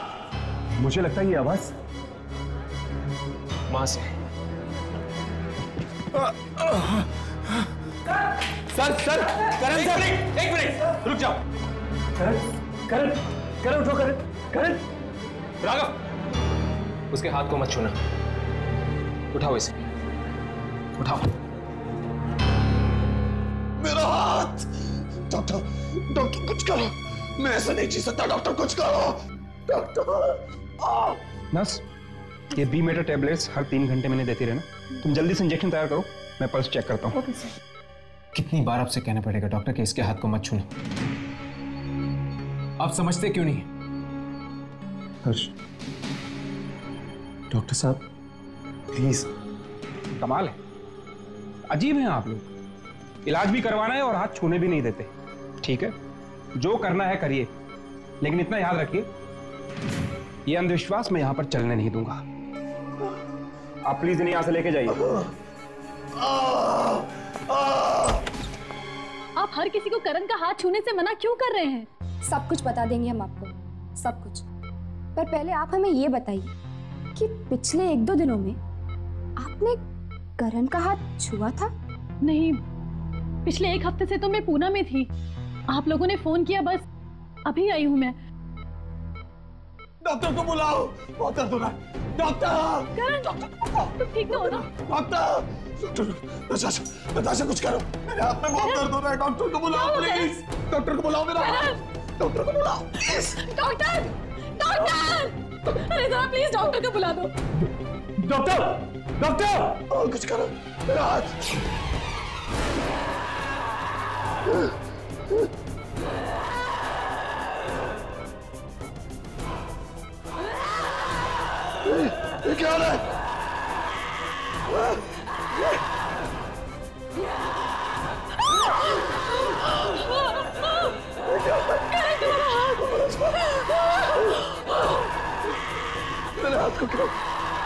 मुझे लगता है ये आवाज मां से। सर करण सर, एक मिनट रुक जाओ। करण उठो, करण। राघव, उसके हाथ को मत छूना। उठाओ इसे, उठाओ। मेरा हाथ! डॉक्टर कुछ करो, मैं ऐसा नहीं जी सकता। डॉक्टर कुछ करो, डॉक्टर। नर्स, ये बी मेटर टैबलेट्स हर 3 घंटे में देती रहना। तुम जल्दी से इंजेक्शन तैयार करो, मैं पल्स चेक करता हूँ। कितनी बार आपसे कहना पड़ेगा डॉक्टर कि इसके हाथ को मत छूना? आप समझते क्यों नहीं? हर्ष, डॉक्टर साहब प्लीज। कमाल है, अजीब हैं आप लोग। इलाज भी करवाना है और हाथ छूने भी नहीं देते। ठीक है, जो करना है करिए, लेकिन इतना याद रखिए, ये अंधविश्वास मैं यहां पर चलने नहीं दूंगा। आप प्लीज इन्हें यहां से लेके जाइए। आप हर किसी को करण का हाथ छूने से मना क्यों कर रहे हैं? सब कुछ बता देंगे हम आपको, सब कुछ। पर पहले आप हमें ये बताइए कि पिछले 1-2 दिनों में आपने करण का हाथ छुआ था? नहीं, पिछले 1 हफ्ते से तो मैं पूना में थी। आप लोगों ने फोन किया, बस अभी आई हूँ मैं। डॉक्टर को बुलाओ, बहुत दर्द हो रहा है। डॉक्टर! करण, तुम ठीक तो हो ना? डॉक्टर! नताशा कुछ करो, मेरे हाथ में बहुत दर्द हो रहा है। डॉक्टर को बुलाओ प्लीज। डॉक्टर को बुलाओ मेरा। डॉक्टर को बुलाओ प्लीज। डॉक्टर! डॉक्टर! अरे जरा प्लीज डॉक्टर को बुला दो। डॉक्टर! डॉक्टर! कुछ करो, मेरा हाथ। ये क्या हो रहा है? मेरे हाथ को क्या?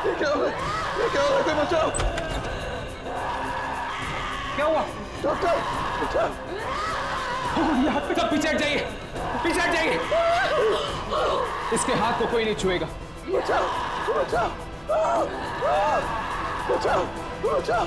ये क्या हो रहा है? ये क्या हो रहा है? कोई बचाओ! क्या हुआ? डॉक्टर! बचाओ! ये हाथ पे सब पीछे हट जाइए, पीछे हट जाइए। इसके हाथ को कोई नहीं छुएगा। बचाओ! बचाओ! बचाओ! बचाओ!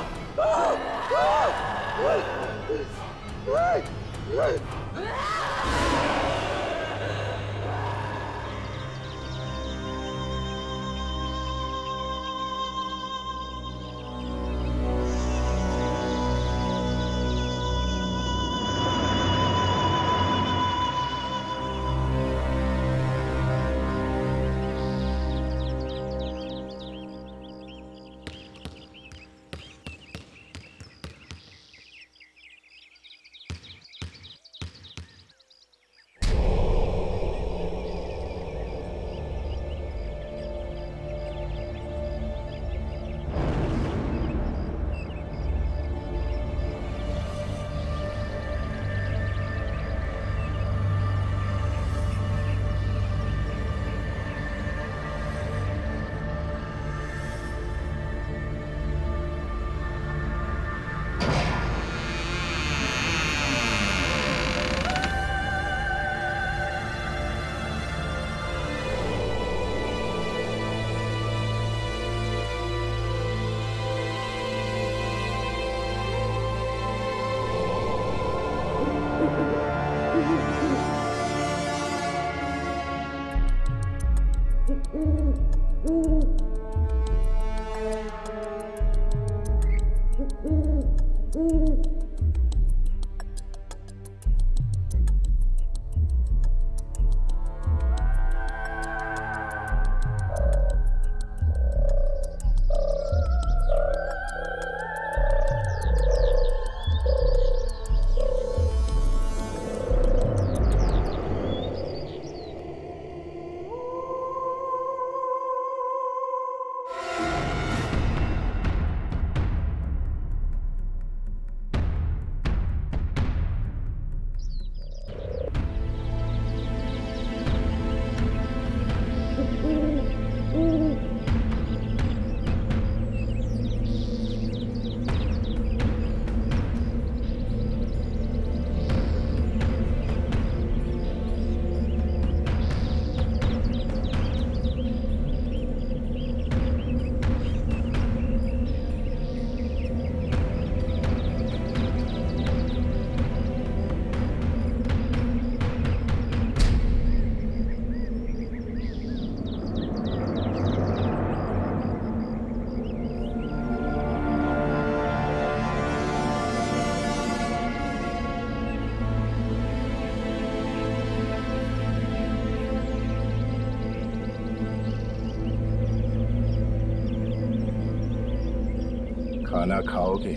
खाना खाओगे?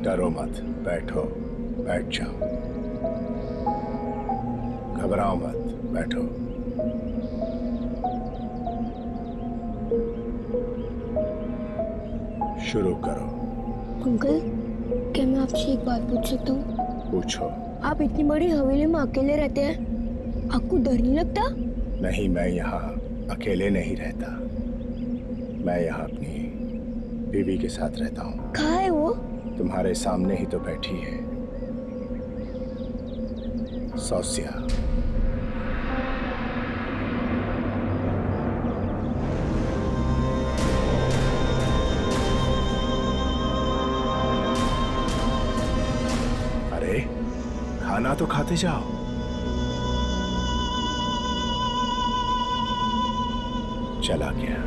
डरो मत, बैठो, बैठ जाओ। घबराओ मत, बैठो। शुरू करो। अंकल, क्या मैं आपसे एक बात पूछ सकता हूँ? पूछो। आप इतनी बड़ी हवेली में अकेले रहते हैं, आपको डर नहीं लगता? नहीं, मैं यहाँ अकेले नहीं रहता। मैं यहाँ अपनी बीवी के साथ रहता हूँ। कहाँ है वो? तुम्हारे सामने ही तो बैठी है, सौस्या। अरे खाना तो खाते जाओ। चला गया।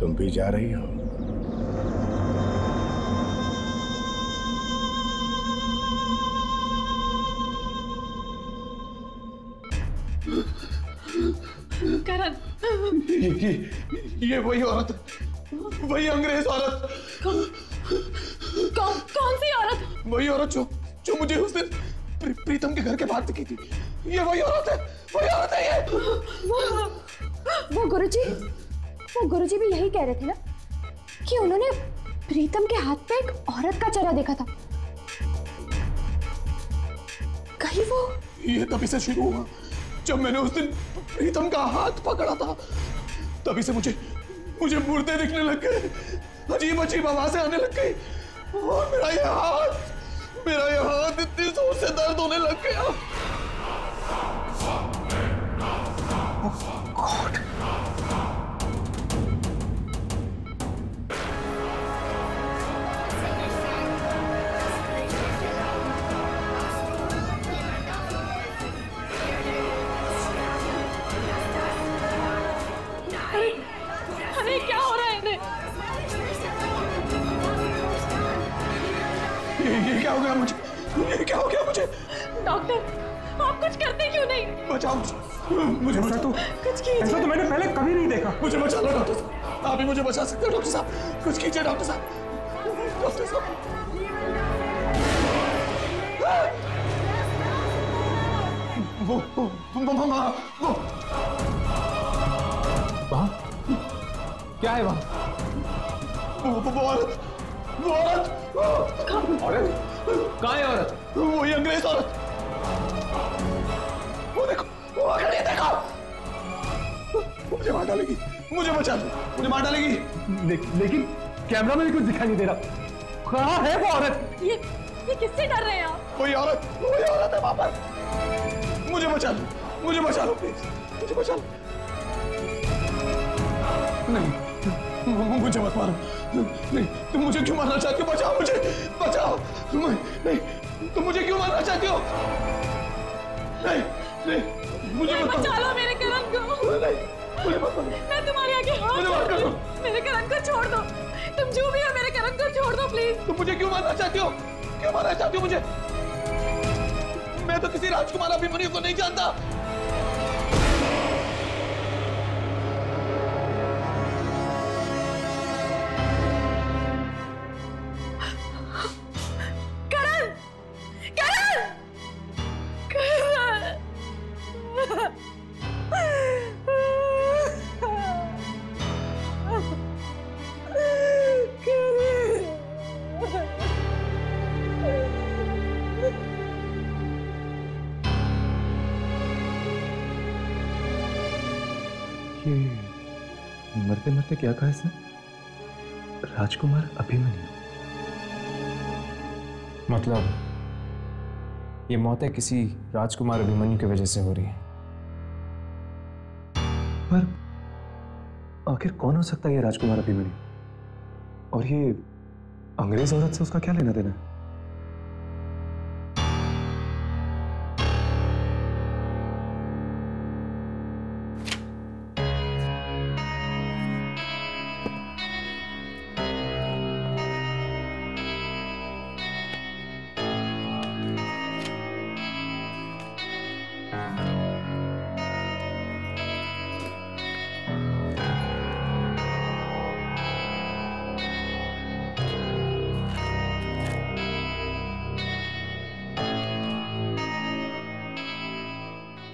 तुम भी जा रही हो? करण, ये वही औरत, वही अंग्रेज औरत। कौन सी औरत? वही औरत जो मुझे उस दिन प्रीतम के घर के बाहर दिखी थी। ये वही औरत है, वही औरत है ये। वो गुरुजी भी यही कह रहे थे ना कि उन्होंने प्रीतम के हाथ पे एक औरत का चेहरा देखा था। कहीं वो ये तभी से शुरू हुआ जब मैंने उस दिन प्रीतम का हाथ पकड़ा था। तभी से मुझे मुर्दे दिखने लग गए, अजीब अजीब आवाजें आने लग गई और मेरा ये हाथ इतनी जोर से दर्द होने लग गया। गॉड। अरे क्या हो रहा है इन्हें? ये क्या हो गया मुझे? ये क्या हो गया मुझे? डॉक्टर, आप कुछ करते क्यों नहीं? बचाओ मुझे ऐसा तो कुछ कीजिए। ऐसा तो मैंने पहले कभी नहीं देखा। मुझे बचा लो डॉक्टर साहब, आप ही मुझे बचा सकते हो डॉक्टर साहब। कुछ कीजिए डॉक्टर साहब, डॉक्टर साहब। वहाँ क्या है? वहाँ वो औरत कहाँ है औरत? वही अंग्रेज औरत। वो देखो, वो आ खड़ी है, देखो। मुझे मार डालेगी, मुझे बचा लो, मुझे मार डालेगी। लेकिन कैमरा में भी कुछ दिखाई नहीं दे रहा। कहाँ है वो औरत? ये किससे डर रहे हैं आप? वही औरत है वहां पर। मुझे बचा लो प्लीज, मुझे बचा लो। नहीं, मुझे मत मारो। नहीं, तुम मुझे क्यों मारना चाहती हो? बचाओ मुझे, बचाओ। नहीं, तुम मुझे क्यों मारना चाहती हो? नहीं, मुझे मत बचा लो मेरे करण को। नहीं, मुझे मत मारो। मैं तुम्हारे आगे हाथ जोड़ती हूँ, मेरे करण को छोड़ दो। तुम जो भी हो मेरे करण को छोड़ दो प्लीज। तुम मुझे क्यों मारना चाहती हो? क्यों मारना चाहती हो मुझे? मैं तो किसी राजकुमार अभिमन्यु को नहीं जानता। मरते मरते क्या कहा इसने? राजकुमार अभिमन्यु। मतलब ये मौतें किसी राजकुमार अभिमन्यु की वजह से हो रही है। पर आखिर कौन हो सकता है ये राजकुमार अभिमन्यु? और ये अंग्रेज औरत से उसका क्या लेना देना है?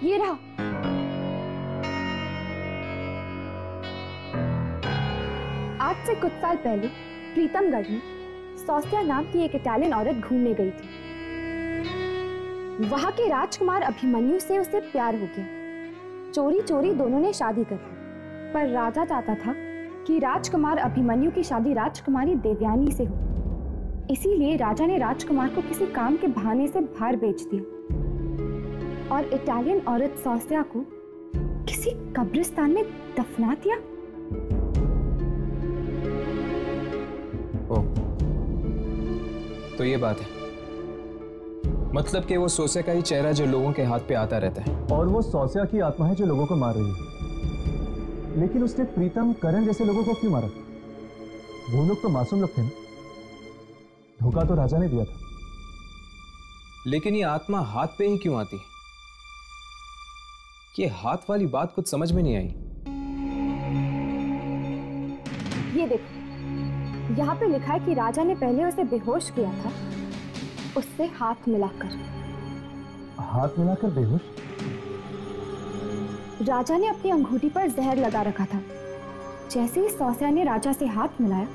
ये रहा। आज से कुछ साल पहले प्रीतमगढ़ में सौस्या नाम की एक इटालियन औरत घूमने गई थी। वहां के राजकुमार अभिमन्यु से उसे प्यार हो गया। चोरी चोरी दोनों ने शादी कर ली, पर राजा चाहता था कि राजकुमार अभिमन्यु की शादी राजकुमारी देवयानी से हो। इसीलिए राजा ने राजकुमार को किसी काम के बहाने से बाहर बेच दिया और इटालियन औरत सौस्या को किसी कब्रिस्तान में दफना दिया। ओ, तो ये बात है। मतलब कि वो सौस्या का ही चेहरा जो लोगों के हाथ पे आता रहता है। और वो सौस्या की आत्मा है जो लोगों को मार रही है। लेकिन उसने प्रीतम, करण जैसे लोगों को क्यों मारा? वो लोग तो मासूम लोग थे ना। धोखा तो राजा ने दिया था। लेकिन ये आत्मा हाथ पे ही क्यों आती है? ये हाथ वाली बात कुछ समझ में नहीं आई। ये देखो, यहाँ पे लिखा है कि राजा ने पहले उसे बेहोश किया था, उससे हाथ मिलाकर। हाथ मिलाकर बेहोश? राजा ने अपनी अंगूठी पर जहर लगा रखा था। जैसे ही सौस्या ने राजा से हाथ मिलाया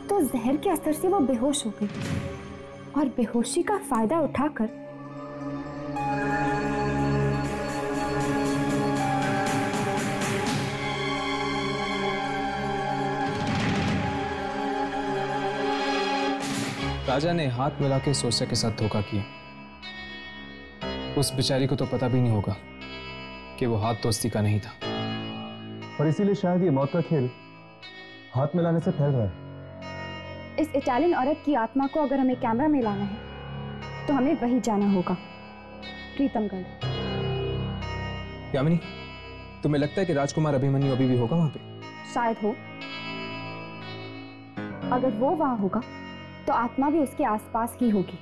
तो जहर के असर से वो बेहोश हो गई और बेहोशी का फायदा उठाकर राजा ने हाथ मिला के सौस्या के साथ धोखा किया। उस बेचारी को तो पता भी नहीं होगा कि वो हाथ दोस्ती का नहीं था। और इसीलिए शायद ये मौत का खेल हाथ मिलाने से फैल रहा है। इस इटालियन औरत की आत्मा को अगर हमें कैमरा में लाना है तो हमें वही जाना होगा, प्रीतमगढ़। यामिनी, तुम्हें लगता है कि राजकुमार अभिमन्यु अभी भी होगा वहां पे? शायद हो। अगर वो वहां होगा तो आत्मा भी उसके आसपास ही होगी।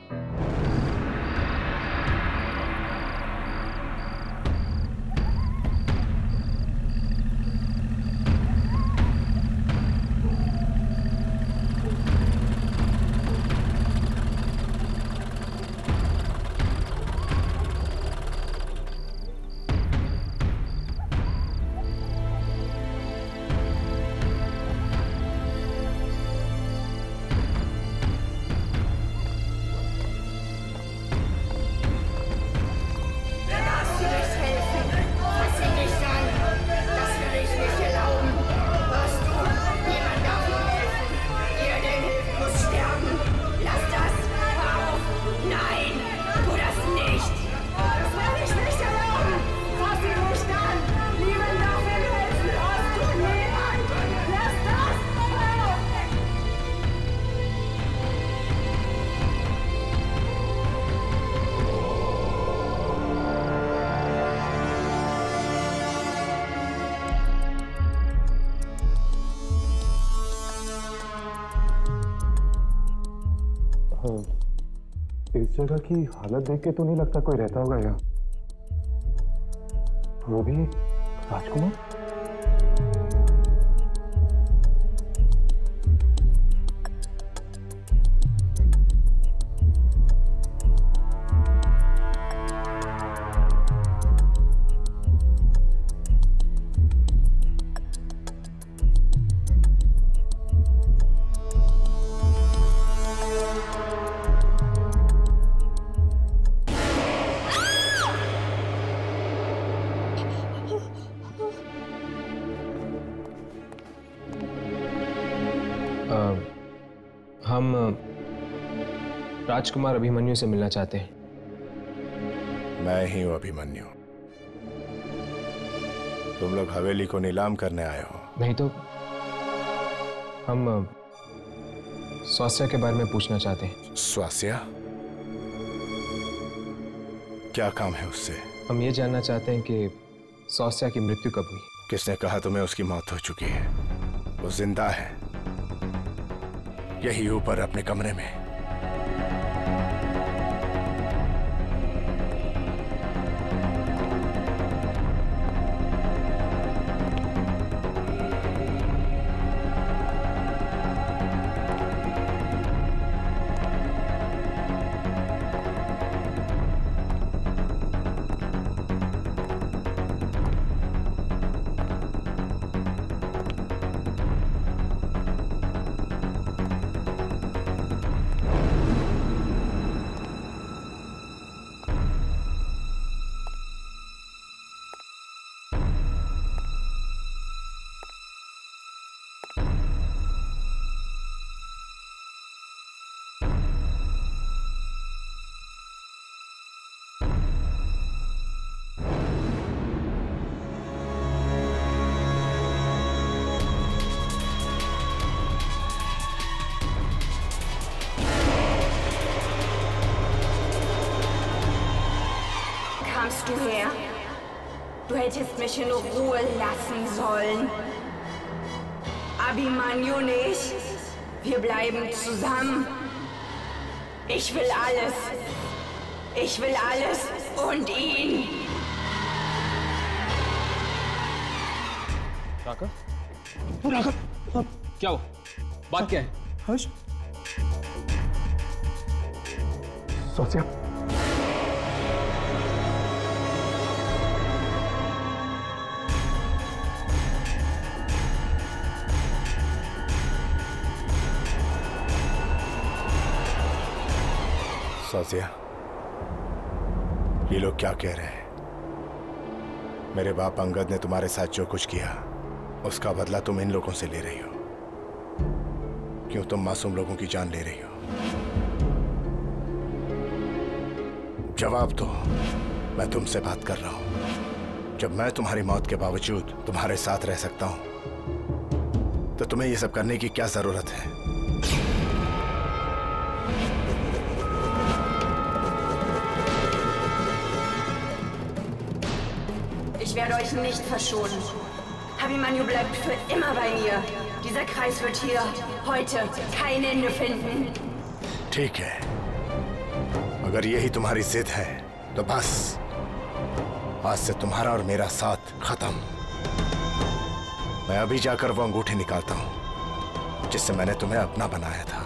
इस जगह की हालत देख के तो नहीं लगता कोई रहता होगा यहाँ। वो भी राजकुमार? हम राजकुमार अभिमन्यु से मिलना चाहते हैं। मैं ही हूं अभिमन्यु। तुम लोग हवेली को नीलाम करने आए हो? नहीं तो हम सौस्या के बारे में पूछना चाहते हैं। सौस्या? क्या काम है उससे? हम ये जानना चाहते हैं कि सौस्या की मृत्यु कब हुई। किसने कहा तुम्हें उसकी मौत हो चुकी है? वो जिंदा है, यही ऊपर अपने कमरे में। kommst du her? Du hättest mich in Ruhe lassen sollen. Abhimanyu nicht. Wir bleiben zusammen. Ich will alles. Ich will alles und ihn. Raghav? क्या हुआ? बात क्या है? हर्ष? सोचिया। सोचिया, ये लोग क्या कह रहे हैं? मेरे बाप अंगद ने तुम्हारे साथ जो कुछ किया उसका बदला तुम इन लोगों से ले रही हो। क्यों तुम मासूम लोगों की जान ले रही हो? जवाब दो। मैं तुमसे बात कर रहा हूं। जब मैं तुम्हारी मौत के बावजूद तुम्हारे साथ रह सकता हूं तो तुम्हें यह सब करने की क्या जरूरत है? Ich werde euch nicht verschonen. Abhimanyu bleibt für immer bei mir. Dieser Kreis wird hier heute kein Ende finden. ठीक है, अगर यही तुम्हारी जिद है तो बस आज से तुम्हारा और मेरा साथ खत्म। मैं अभी जाकर वो अंगूठी निकालता हूं जिससे मैंने तुम्हें अपना बनाया था।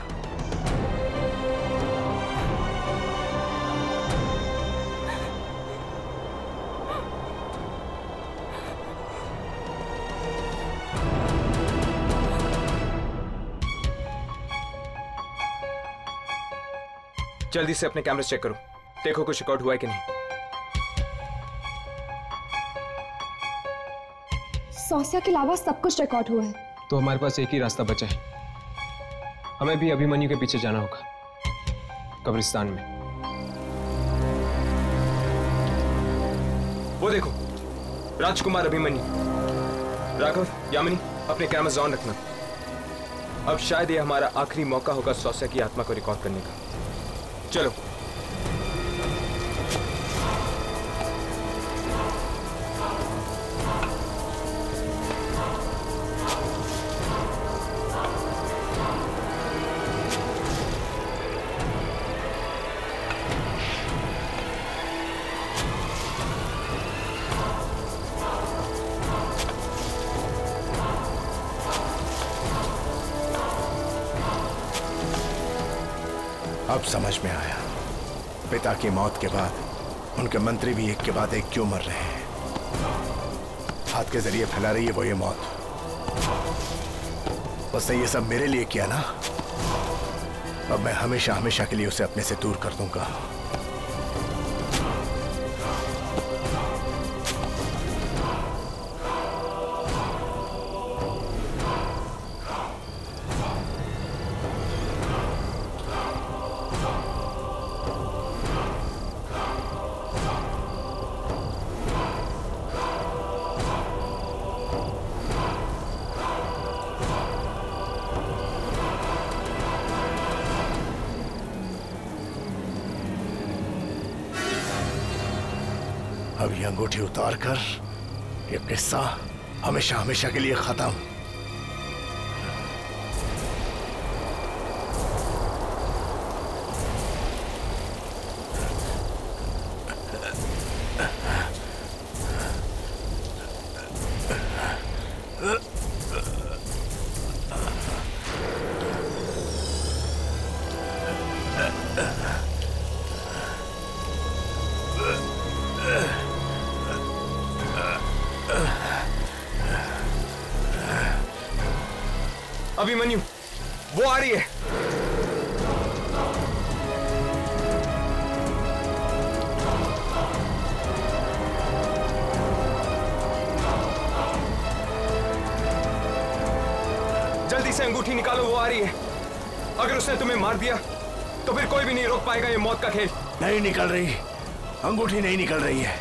जल्दी से अपने कैमरे चेक करो, देखो कुछ रिकॉर्ड हुआ है कि नहीं। सौस्या के अलावा सब कुछ रिकॉर्ड हुआ है। तो हमारे पास एक ही रास्ता बचा है, हमें भी अभिमन्यु के पीछे जाना होगा, कब्रिस्तान में। वो देखो, राजकुमार अभिमन्यु। राघव, यामिनी, अपने कैमरास ऑन रखना। अब शायद ये हमारा आखिरी मौका होगा सौस्या की आत्मा को रिकॉर्ड करने का। चलो। अब समझ में आया, पिता की मौत के बाद उनके मंत्री भी एक के बाद एक क्यों मर रहे हैं। हाथ के जरिए फैला रही है वो ये मौत। उसने ये सब मेरे लिए किया ना, अब मैं हमेशा हमेशा के लिए उसे अपने से दूर कर दूंगा। अब ये अंगूठी उतार कर ये किस्सा हमेशा हमेशा के लिए खत्म। अभिमन्यु, वो आ रही है। जल्दी से अंगूठी निकालो, वो आ रही है। अगर उसने तुम्हें मार दिया तो फिर कोई भी नहीं रोक पाएगा ये मौत का खेल। नहीं निकल रही, अंगूठी नहीं निकल रही है।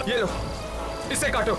ये लो, इसे काटो।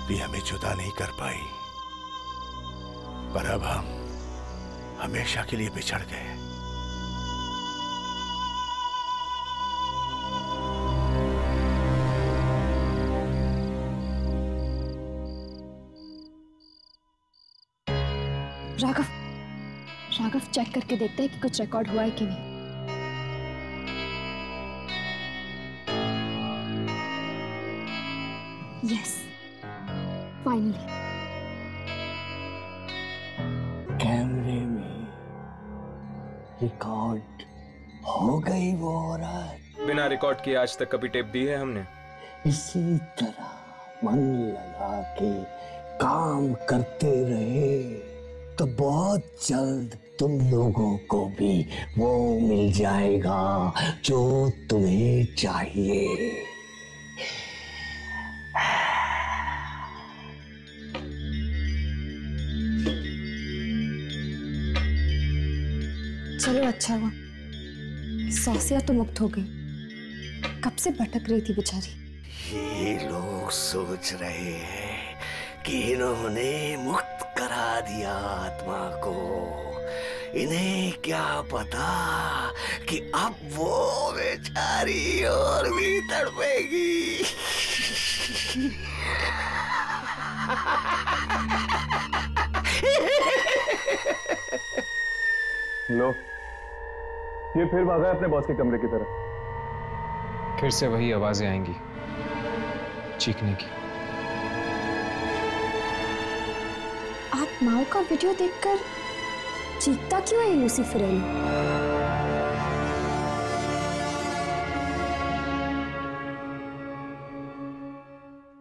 भी हमें जुदा नहीं कर पाई, पर अब हम हमेशा के लिए बिछड़ गए। राघव चेक करके देखते हैं कि कुछ रिकॉर्ड हुआ है कि नहीं। Yes, finally. कैमरे में रिकॉर्ड हो गई वो औरत। बिना रिकॉर्ड किए आज तक कभी टेप दी है हमने? इसी तरह मन लगा के काम करते रहे तो बहुत जल्द तुम लोगों को भी वो मिल जाएगा जो तुम्हें चाहिए। चलो अच्छा हुआ, सौसिया तो मुक्त हो गई, कब से भटक रही थी बेचारी। ये लोग सोच रहे हैं कि इन्होंने मुक्त करा दिया आत्मा को, इन्हें क्या पता कि अब वो बेचारी और भी तड़पेगी। लो, ये फिर भागा है अपने बॉस के कमरे की तरफ। फिर से वही आवाजें आएंगी चीखने की। आप माओ का वीडियो देखकर चीखता क्यों है लूसीफर?